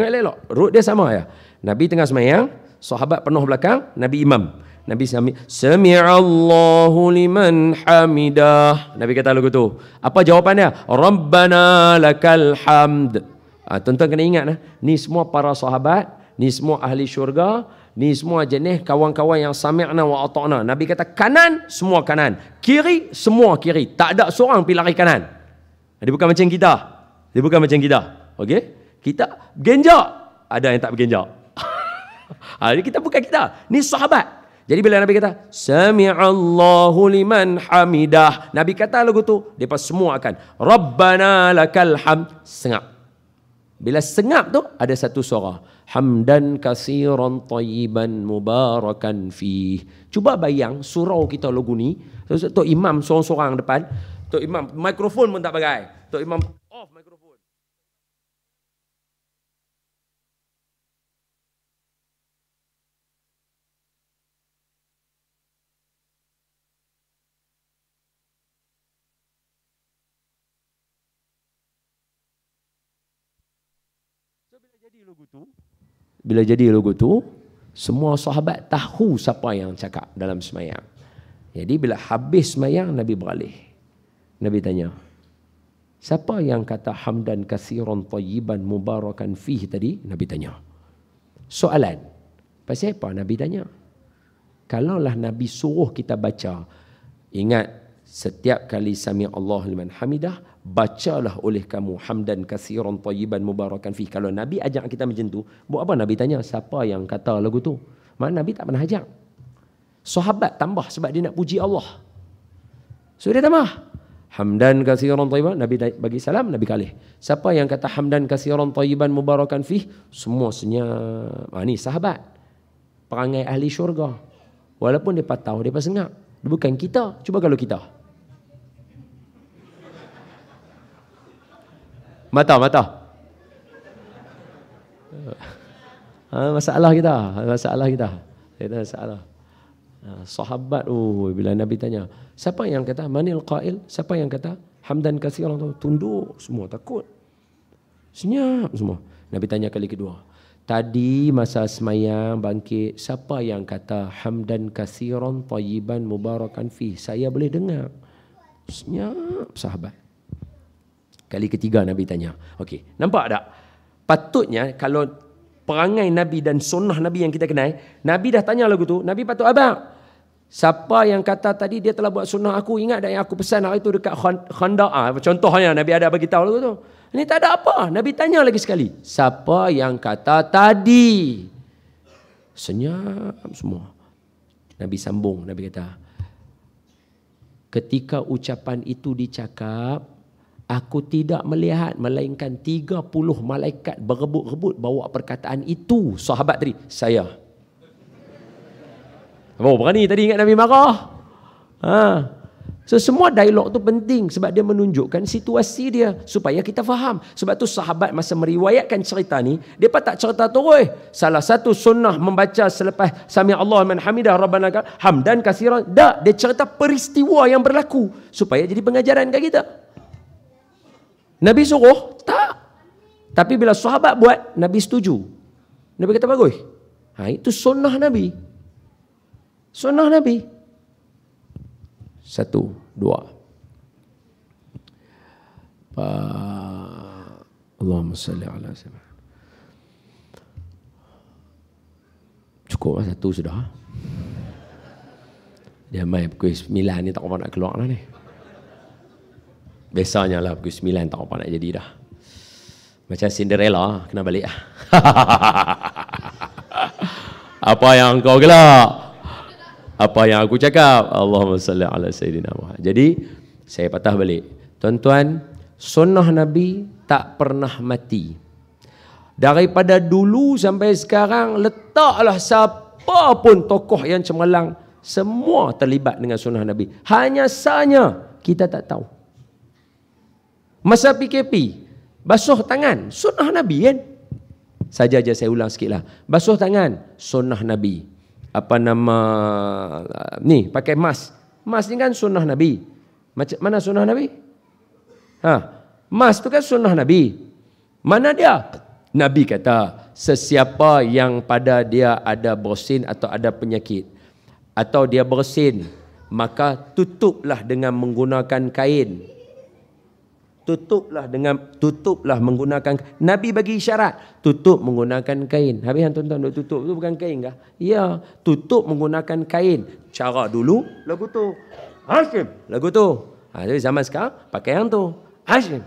elok. Rut dia sama ya. Nabi tengah semayang, sahabat penuh belakang, Nabi imam. Nabi Sami'allahu liman hamidah. Nabi kata lagu tu. Apa jawapannya? Rabbana lakal hamd. Tuan-tuan kena ingat ni semua para sahabat, ni semua ahli syurga, ni semua jenis kawan-kawan yang sami'na wa ata'na. Nabi kata kanan, semua kanan. Kiri, semua kiri. Tak ada seorang pergi lari kanan. Dia bukan macam kita. Okey? Kita genjak, ada yang tak bergenjak. Kita bukan kita. Ni sahabat. Jadi bila Nabi kata Sami'allahu liman hamidah, Nabi kata lagu tu, depa semua akan Rabbana lakal hamd, sengap. Bila sengap tu ada satu suara, hamdan katsiran tayyiban mubarakan fih. Cuba bayang surau kita lagu ni, Tok Imam seorang-seorang depan, Tok Imam mikrofon pun tak pakai. Tok Imam off mikrofon. Bila jadi logo tu, semua sahabat tahu siapa yang cakap dalam semayang. Jadi bila habis semayang, Nabi beralih. Nabi tanya, siapa yang kata hamdan katsiran tayyiban mubarakan fih tadi? Nabi tanya. Soalan. Pasal apa Nabi tanya? Kalaulah Nabi suruh kita baca, ingat setiap kali Sami'allahu liman hamidah, bacalah oleh kamu hamdan katsiran tayyiban mubarakan fih. Kalau Nabi ajak kita macam tu, buat apa Nabi tanya siapa yang kata lagu tu? Mana Nabi tak pernah ajak. Sahabat tambah sebab dia nak puji Allah. So dia tambah hamdan katsiran tayyiban, Nabi bagi salam, Nabi kalih. Siapa yang kata hamdan katsiran tayyiban mubarakan fih? Semua senyap. Ni sahabat. Perangai ahli syurga. Walaupun dia tahu, dia senyap. Dia bukan kita. Cuba kalau kita. Mata. Masalah kita. Sahabat, bila Nabi tanya, siapa yang kata manil qail? Siapa yang kata hamdan katsiran? Tunduk semua, takut. Senyap semua. Nabi tanya kali kedua. Tadi masa semayang bangkit, siapa yang kata hamdan katsiran tayyiban mubarakan fih? Saya boleh dengar. Senyap sahabat. Kali ketiga Nabi tanya. Okey, nampak tak? Patutnya kalau perangai Nabi dan sunnah Nabi yang kita kenal, Nabi dah tanya lagu tu, Nabi patut abang. Siapa yang kata tadi dia telah buat sunnah aku, ingat tak yang aku pesan hari tu dekat Khandaq? Contohnya Nabi ada bagi tahu lagu tu. Ini tak ada apa. Nabi tanya lagi sekali. Siapa yang kata tadi? Senyap semua. Nabi sambung, Nabi kata, ketika ucapan itu dicakap, aku tidak melihat melainkan 30 malaikat berebut-rebut bawa perkataan itu. Sahabat tadi, saya. Berani tadi ingat Nabi marah. So semua dialog tu penting sebab dia menunjukkan situasi dia supaya kita faham. Sebab tu sahabat masa meriwayatkan cerita ni, dia tak cerita terus. Salah satu sunnah membaca selepas Sami'allahu liman hamidah Rabbana lakal hamdan katsiran. Tak, dia cerita peristiwa yang berlaku supaya jadi pengajaran kat kita. Nabi suruh? Tak. Tapi bila sahabat buat, Nabi setuju. Nabi kata bagus. Itu sunnah Nabi. Sunnah Nabi. 1, 2. Allahumma salli ala sayyidina. Cukup lah 1 sudah. Dia main pukul 9 ni tak apa nak keluar lah ni. Biasanya lah pukul 9 tak apa nak jadi dah. Macam Cinderella kena balik lah. Apa yang kau gelak? Apa yang aku cakap? Allahumma salli ala sayyidina Muhammad. Jadi saya patah balik. Tuan-tuan, sunnah Nabi tak pernah mati. Daripada dulu sampai sekarang, letaklah siapa pun tokoh yang cemerlang, semua terlibat dengan sunnah Nabi. Hanya sahaja kita tak tahu. Masa PKP, basuh tangan, sunnah Nabi kan? Saja saya ulang sikit lah. Basuh tangan, sunnah Nabi. Apa nama, ni pakai mask. Mask ni kan sunnah Nabi. Mana sunnah Nabi? Mask tu kan sunnah Nabi. Mana dia? Nabi kata, sesiapa yang pada dia ada bersin atau ada penyakit, atau dia bersin, maka tutuplah dengan menggunakan kain. Tutuplah menggunakan. Nabi bagi isyarat, tutup menggunakan kain. Habis yang tuan-tuan duk tutup tu bukan kain kah? Ya, tutup menggunakan kain. Cara dulu lagu tu Hashim, lagu tu. Jadi zaman sekarang pakai yang tu Hashim.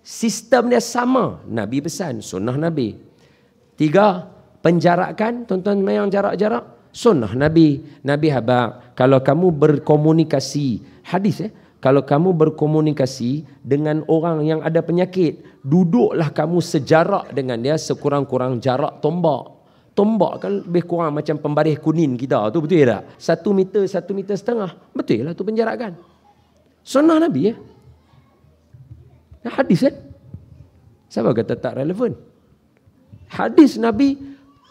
Sistem dia sama. Nabi pesan, sunnah Nabi. 3, penjarakan. Tuan-tuan mayang jarak-jarak, sunnah Nabi. Nabi habaq, kalau kamu berkomunikasi, hadis kalau kamu berkomunikasi dengan orang yang ada penyakit, duduklah kamu sejarak dengan dia sekurang-kurang jarak tombak. Tombak kan lebih kurang macam pembaris kuning kita tu, betul tak? 1 meter, 1,5 meter. Betul lah tu penjarakan. Sunnah Nabi hadis kan? Siapa kata tak relevan? Hadis Nabi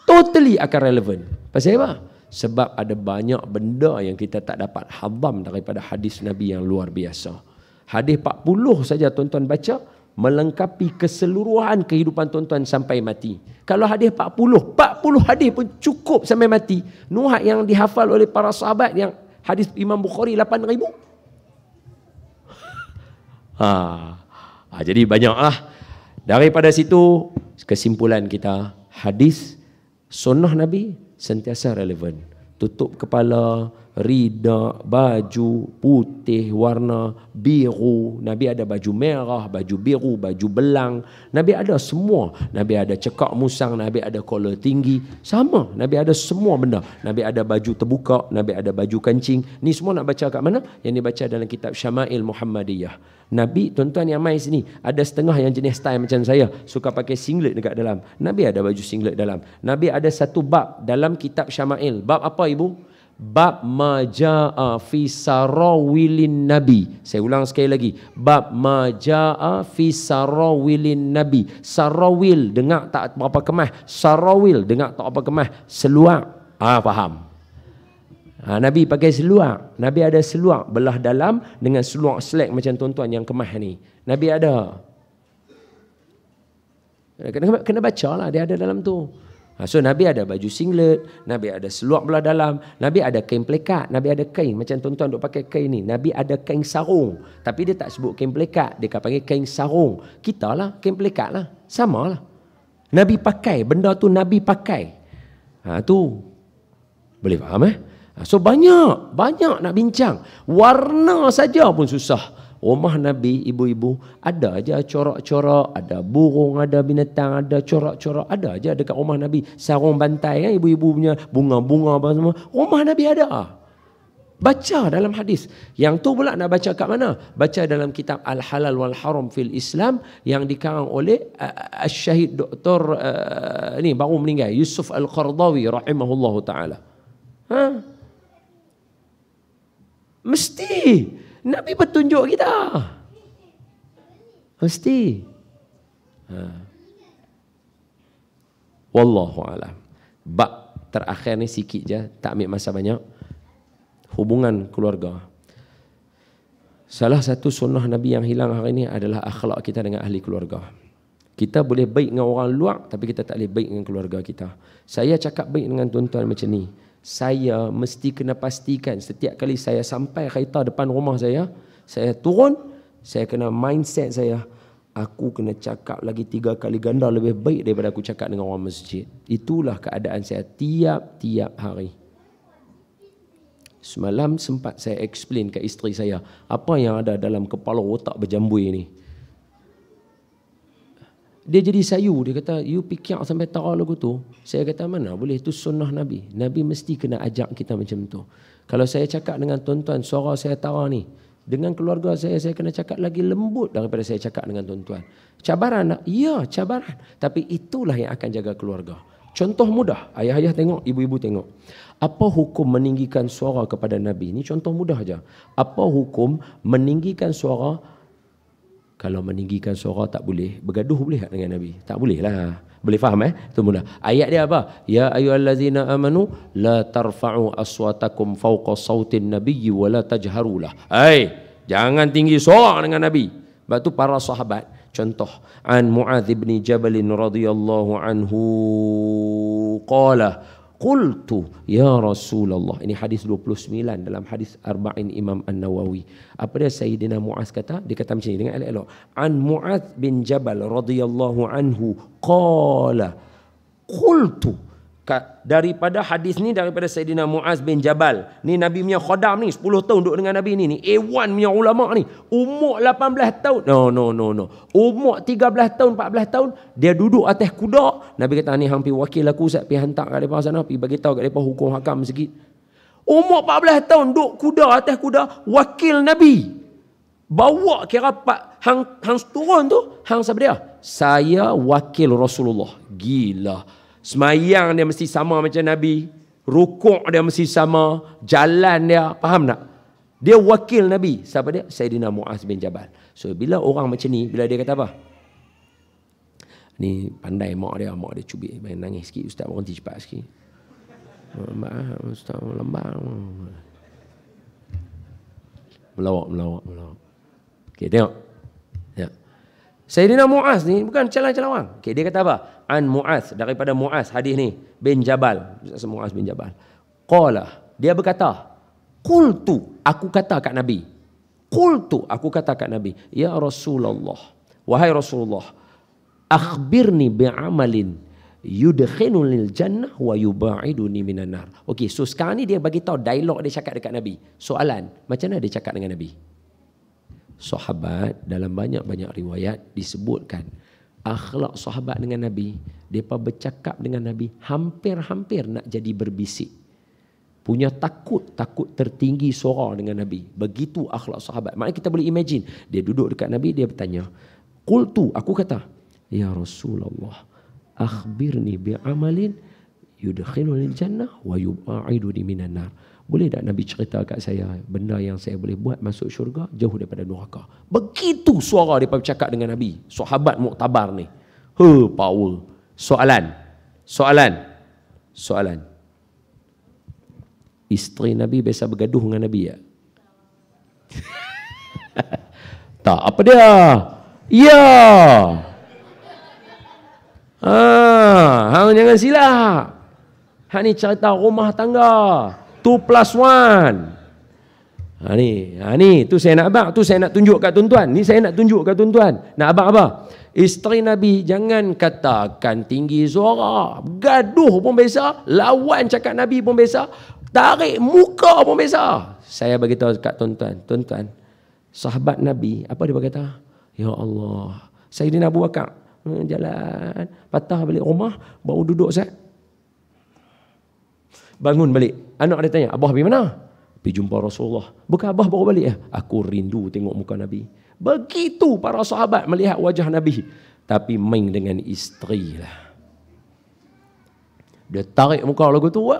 totally akan relevan. Pasal apa? Sebab ada banyak benda yang kita tak dapat hadam daripada hadis Nabi yang luar biasa. Hadis 40 saja tuan-tuan baca, melengkapi keseluruhan kehidupan tuan-tuan sampai mati. Kalau hadis 40 hadis pun cukup sampai mati. Nuhat yang dihafal oleh para sahabat yang hadis Imam Bukhari 8,000. Jadi banyaklah. Daripada situ kesimpulan kita, hadis sunnah Nabi sentiasa relevan. Tutup kepala, rida, baju putih warna biru. Nabi ada baju merah, baju biru, baju belang. Nabi ada semua. Nabi ada cekak musang, Nabi ada collar tinggi. Sama, Nabi ada semua benda. Nabi ada baju terbuka, Nabi ada baju kancing. Ni semua nak baca kat mana? Yang dibaca dalam kitab Syama'il Muhammadiyah. Nabi, tuan-tuan yang main sini, ada setengah yang jenis style macam saya, suka pakai singlet dekat dalam. Nabi ada baju singlet dalam. Nabi ada satu bab dalam kitab Syama'il. Bab apa ibu? Bab maja'a fi sarawilin Nabi. Saya ulang sekali lagi. Bab maja'a fi sarawilin Nabi. Sarawil, dengar tak berapa kemah. Sarawil, dengar tak berapa kemah. Seluar. Faham. Nabi pakai seluar. Nabi ada seluar belah dalam dengan seluar slack macam tuan-tuan yang kemah ni. Nabi ada. Kena baca lah, dia ada dalam tu. So Nabi ada baju singlet, Nabi ada seluar belah dalam, Nabi ada kain plekat, Nabi ada kain macam tuan-tuan duk pakai kain ni. Nabi ada kain sarung, tapi dia tak sebut kain plekat, dia panggil kain sarung. Kita lah kain plekat lah, sama lah. Nabi pakai, benda tu Nabi pakai. Tu boleh faham So banyak nak bincang. Warna saja pun susah. Rumah Nabi, ibu-ibu, ada aja corak-corak, ada burung, ada binatang, ada corak-corak, ada aja dekat rumah Nabi. Sarung bantai kan, ibu-ibu punya bunga-bunga apa semua. Rumah Nabi ada. Baca dalam hadis. Yang tu pula nak baca kat mana? Baca dalam kitab Al-Halal wal Haram fil Islam yang dikarang oleh Syahid Dr. Ni baru meninggal, Yusuf Al-Qardawi rahimahullahu taala. Mesti Nabi petunjuk kita. Mesti. Wallahu a'lam. Bab terakhir ni sikit je, tak ambil masa banyak. Hubungan keluarga. Salah satu sunnah Nabi yang hilang hari ini adalah akhlak kita dengan ahli keluarga. Kita boleh baik dengan orang luar, tapi kita tak boleh baik dengan keluarga kita. Saya cakap baik dengan tuan-tuan macam ni. Saya mesti kena pastikan setiap kali saya sampai kereta depan rumah saya turun, saya kena mindset saya, aku kena cakap lagi 3 kali ganda lebih baik daripada aku cakap dengan orang masjid. Itulah keadaan saya tiap-tiap hari. Semalam sempat saya explain ke isteri saya apa yang ada dalam kepala otak berjambui ni. Dia jadi sayu. Dia kata, you fikir sampai tara lagu tu. Saya kata, mana boleh, itu sunnah Nabi. Nabi mesti kena ajak kita macam tu. Kalau saya cakap dengan tuan-tuan, suara saya tara ni, dengan keluarga saya kena cakap lagi lembut daripada saya cakap dengan tuan-tuan. Cabaran tak? Ya, cabaran. Tapi itulah yang akan jaga keluarga. Contoh mudah, ayah-ayah tengok, ibu-ibu tengok. Apa hukum meninggikan suara kepada Nabi? Ini contoh mudah aja. Apa hukum meninggikan suara? Kalau meninggikan suara tak boleh, bergaduh boleh tak dengan Nabi? Tak boleh lah. Boleh faham Itu mudah. Ayat dia apa? Ya ayyuhallazina amanu la tarfa'u aswatakum fawqa sautin nabiyyi wa la tajharu lah. Jangan tinggi suara dengan Nabi. Sebab tu para sahabat, contoh an Mu'adz bin Jabal radhiyallahu anhu qala qultu ya Rasulullah. Ini hadis 29 dalam hadis Arba'in Imam An-Nawawi. Apa dia Sayyidina Mu'adz kata? Dia kata macam ni, dengar elok-elok. An Mu'adz bin Jabal radhiyallahu anhu qala qultu. Daripada hadis ni, daripada Sayyidina Mu'adz bin Jabal. Ni Nabi punya khadam ni, 10 tahun duduk dengan Nabi ni. A1 punya ulama ni. Umur 18 tahun. No. Umur 13 tahun, 14 tahun. Dia duduk atas kuda. Nabi kata, ni hampir wakil aku, saya pergi hantar kat mereka sana. Pergi beritahu kat mereka hukum hakam sikit. Umur 14 tahun, duduk kuda, atas kuda. Wakil Nabi. Bawa kira hang turun tu. Hang siapa dia? Saya wakil Rasulullah. Gila. Semayang dia mesti sama macam Nabi. Rukuk dia mesti sama. Jalan dia. Faham tak? Dia wakil Nabi. Siapa dia? Sayyidina Mu'adz bin Jabal. So bila orang macam ni, bila dia kata apa? Ni pandai mak dia cubit. Main nangis sikit. Ustaz berhenti cepat sikit. Ustaz lembar. Melawak. Okay, tengok. Ya. Sayyidina Mu'adz ni bukan calang-calawang. Okay, dia kata apa? An Mu'adz, daripada Mu'adz, hadis ni bin Jabal, Mu'adz bin Jabal. Qala, dia berkata, qultu, aku kata kat Nabi. Qultu, aku kata kat Nabi, ya Rasulullah, wahai Rasulullah, akhbirni bi'amalin yudkhilunil jannah wa yuba'iduni minan nar. Okey, so sekarang ni dia bagi tahu dialog dia cakap dekat Nabi. Soalan, macam mana dia cakap dengan Nabi? Sahabat dalam banyak-banyak riwayat disebutkan akhlak sahabat dengan Nabi, mereka bercakap dengan Nabi hampir-hampir nak jadi berbisik. Punya takut tertinggi suara dengan Nabi. Begitu akhlak sahabat. Maknanya kita boleh imagine, dia duduk dekat Nabi, dia bertanya, qultu, aku kata, ya Rasulullah, akhbirni bi'amalin yudkhilunil jannah wa yub'iduni minan nar. Boleh tak Nabi cerita kat saya benda yang saya boleh buat masuk syurga jauh daripada neraka? Begitu suara dia bercakap dengan Nabi. Sahabat muktabar ni. Power. Soalan. Isteri Nabi biasa bergaduh dengan Nabi ya? Tak, apa dia? Ya. Hang jangan silap. Hang ni cerita rumah tangga. 2+1. Ni tu saya nak abang, tu saya nak tunjuk kat tuan-tuan. Ni saya nak tunjuk kat tuan-tuan. Nak abang apa? Isteri Nabi jangan katakan tinggi suara. Gaduh pun biasa, lawan cakap Nabi pun biasa, tarik muka pun biasa. Saya bagi tahu kat tuan-tuan, sahabat Nabi, apa dia berkata? Ya Allah, Sayyidina Abu Bakar jalan, patah balik rumah, baru duduk Ustaz. Bangun balik. Anak dia tanya, Abah pergi mana? Pergi jumpa Rasulullah. Bukan Abah baru balik ya? Aku rindu tengok muka Nabi. Begitu para sahabat melihat wajah Nabi. Tapi main dengan isteri lah. Dia tarik muka lagu tu.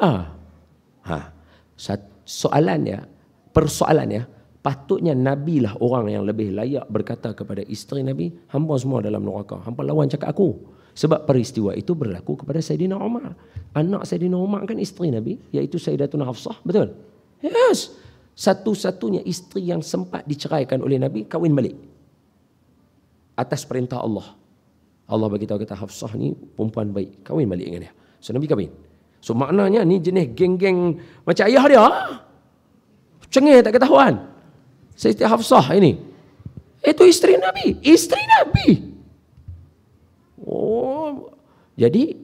Persoalannya, patutnya Nabi lah orang yang lebih layak berkata kepada isteri Nabi, hamba semua dalam neraka. Hamba lawan cakap aku. Sebab peristiwa itu berlaku kepada Sayyidina Umar. Anak Sayyidina Umar kan isteri Nabi, iaitu Sayyidatuna Hafsah. Betul? Yes. Satu-satunya isteri yang sempat diceraikan oleh Nabi, kahwin balik. Atas perintah Allah. Allah bagi tahu kata Hafsah ni perempuan baik, kahwin balik dengan dia. So Nabi kahwin. So maknanya ni jenis geng-geng macam ayah dia. Cengih tak ketahuan. Siti Hafsah ini. Itu isteri Nabi. Isteri Nabi. Oh, jadi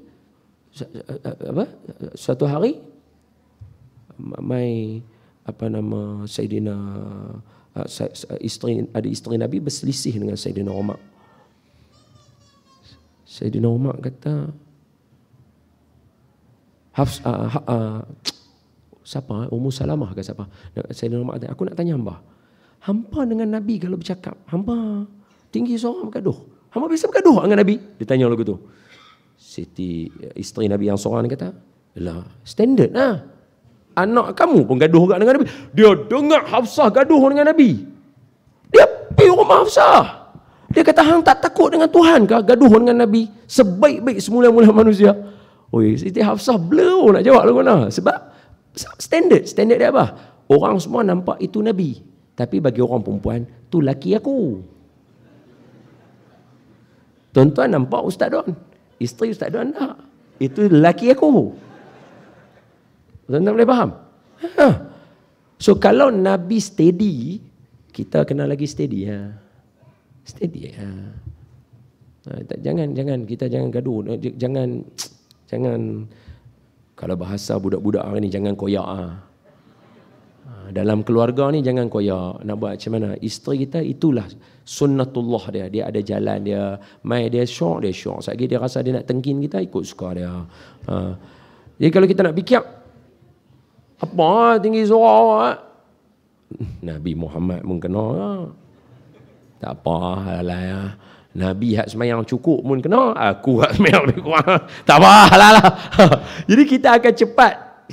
suatu hari Sayyidina isteri Nabi berselisih dengan Sayyidina Umar. Sayyidina Umar kata siapa? Ummu Salamah ke siapa? Sayyidina Umar kata, aku nak tanya hamba dengan Nabi kalau bercakap, hamba tinggi suara bergaduh. Hamba biasa bergaduh dengan Nabi. Dia tanya lagu tu. Siti isteri Nabi yang seorang ni kata, lah standard lah. Anak kamu pun gaduh dengan Nabi. Dia dengar Hafsah gaduh dengan Nabi. Dia pergi rumah Hafsah. Dia kata, hang tak takut dengan Tuhan ke gaduh dengan Nabi? Sebaik-baik semula-mula manusia. Oi, Siti Hafsah blur nak jawab lagu mana. Sebab standard dia apa? Orang semua nampak itu Nabi. Tapi bagi orang perempuan, tu laki aku. Tuan-tuan nampak Ustaz Don. Isteri Ustaz Don tak? Itu lelaki aku. Tuan-tuan boleh faham? So kalau Nabi steady, kita kena lagi steady. Steady. Jangan gaduh. Jangan kalau bahasa budak-budak hari ni, jangan koyak. Dalam keluarga ni jangan koyak. Nak buat macam mana? Isteri kita itulah sunnatullah dia. Dia ada jalan dia. Mai dia syok. Sekali dia rasa dia nak tengkin kita, ikut suka dia. Jadi kalau kita nak fikir, apa tinggi suara? Nabi Muhammad pun kena. Tak apa lah ya. Nabi hak semayang cukup pun kena. Aku hak semayang lebih kurang. Tak apa lah. Jadi kita akan cepat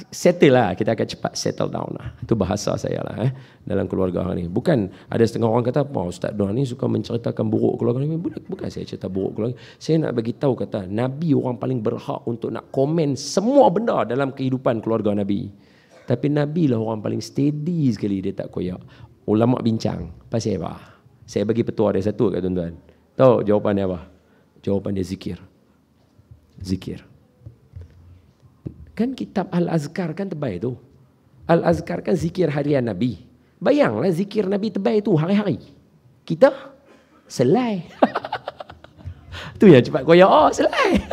settle lah. Kita akan cepat settle down lah. Itu bahasa saya lah dalam keluarga ni. Bukan ada setengah orang kata, apa Ustaz Don ni suka menceritakan buruk keluarga ni. Bukan saya cerita buruk keluarga. Saya nak bagi tahu kata, Nabi orang paling berhak untuk nak komen semua benda dalam kehidupan keluarga Nabi. Tapi Nabi lah orang paling steady sekali, dia tak koyak. Ulama bincang, pasal apa? Saya bagi petua dia satu kat tuan-tuan. Tahu jawapan dia apa? Jawapan dia zikir. Zikir. Kan kitab Al-Azkar kan terbaik tu. Al-Azkar kan zikir harian Nabi. Bayanglah zikir Nabi terbaik tu hari-hari. Kita selai. Tu yang cepat koyak. Oh, selai.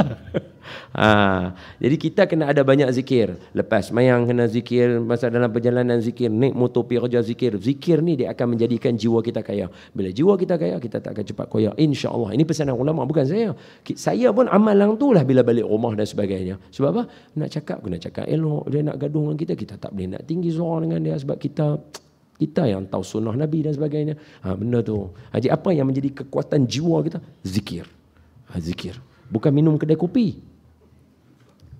Jadi kita kena ada banyak zikir. Lepas mayang kena zikir, masa dalam perjalanan zikir, naik motor pergi kerja zikir. Zikir ni dia akan menjadikan jiwa kita kaya. Bila jiwa kita kaya, kita tak akan cepat koyak, insya-Allah. Ini pesanan ulama, bukan saya. Saya pun amal lang tu lah bila balik rumah dan sebagainya. Sebab apa? Nak cakap, kena cakap elok. Dia nak gaduh dengan kita tak boleh nak tinggi suara dengan dia. Sebab kita yang tahu sunnah Nabi dan sebagainya. Benda tu. Jadi apa yang menjadi kekuatan jiwa kita? Zikir. Zikir. Bukan minum kedai kopi.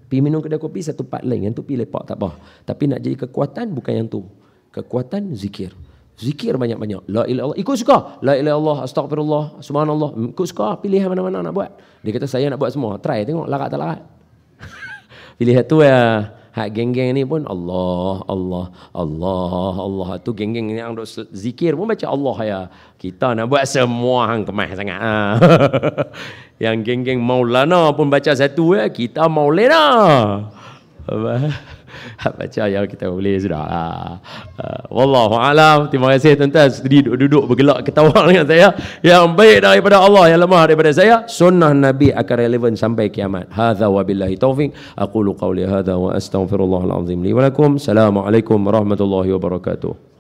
Pergi minum kedai kopi satu part lain, yang tu pergi lepak tak apa. Tapi nak jadi kekuatan bukan yang tu. Kekuatan zikir. Zikir banyak-banyak. La ilaha illallah. Ikut suka. La ilaha illallah, astagfirullah, subhanallah. Ikut suka, pilih mana-mana nak buat. Dia kata saya nak buat semua. Try tengok larat tak larat. Pilih tu ya. Hak geng-geng ni pun Allah. Tu geng-geng yang duk zikir pun baca Allah ya. Kita nak buat semua hang kemas sangat. Yang geng-geng Maulana pun baca satu ya, kita Maulana. Baca yang kita boleh sudah. Wallahu alam. Terima kasih tuan-tuan sudi duduk bergelak ketawa dengan saya. Yang baik daripada Allah, yang lemah daripada saya. Sunnah Nabi akan relevan sampai kiamat. Hadza wabillahi taufik. Aqulu qawli hadza wa astaghfirullahal azim li wa lakum. Assalamualaikum warahmatullahi wabarakatuh.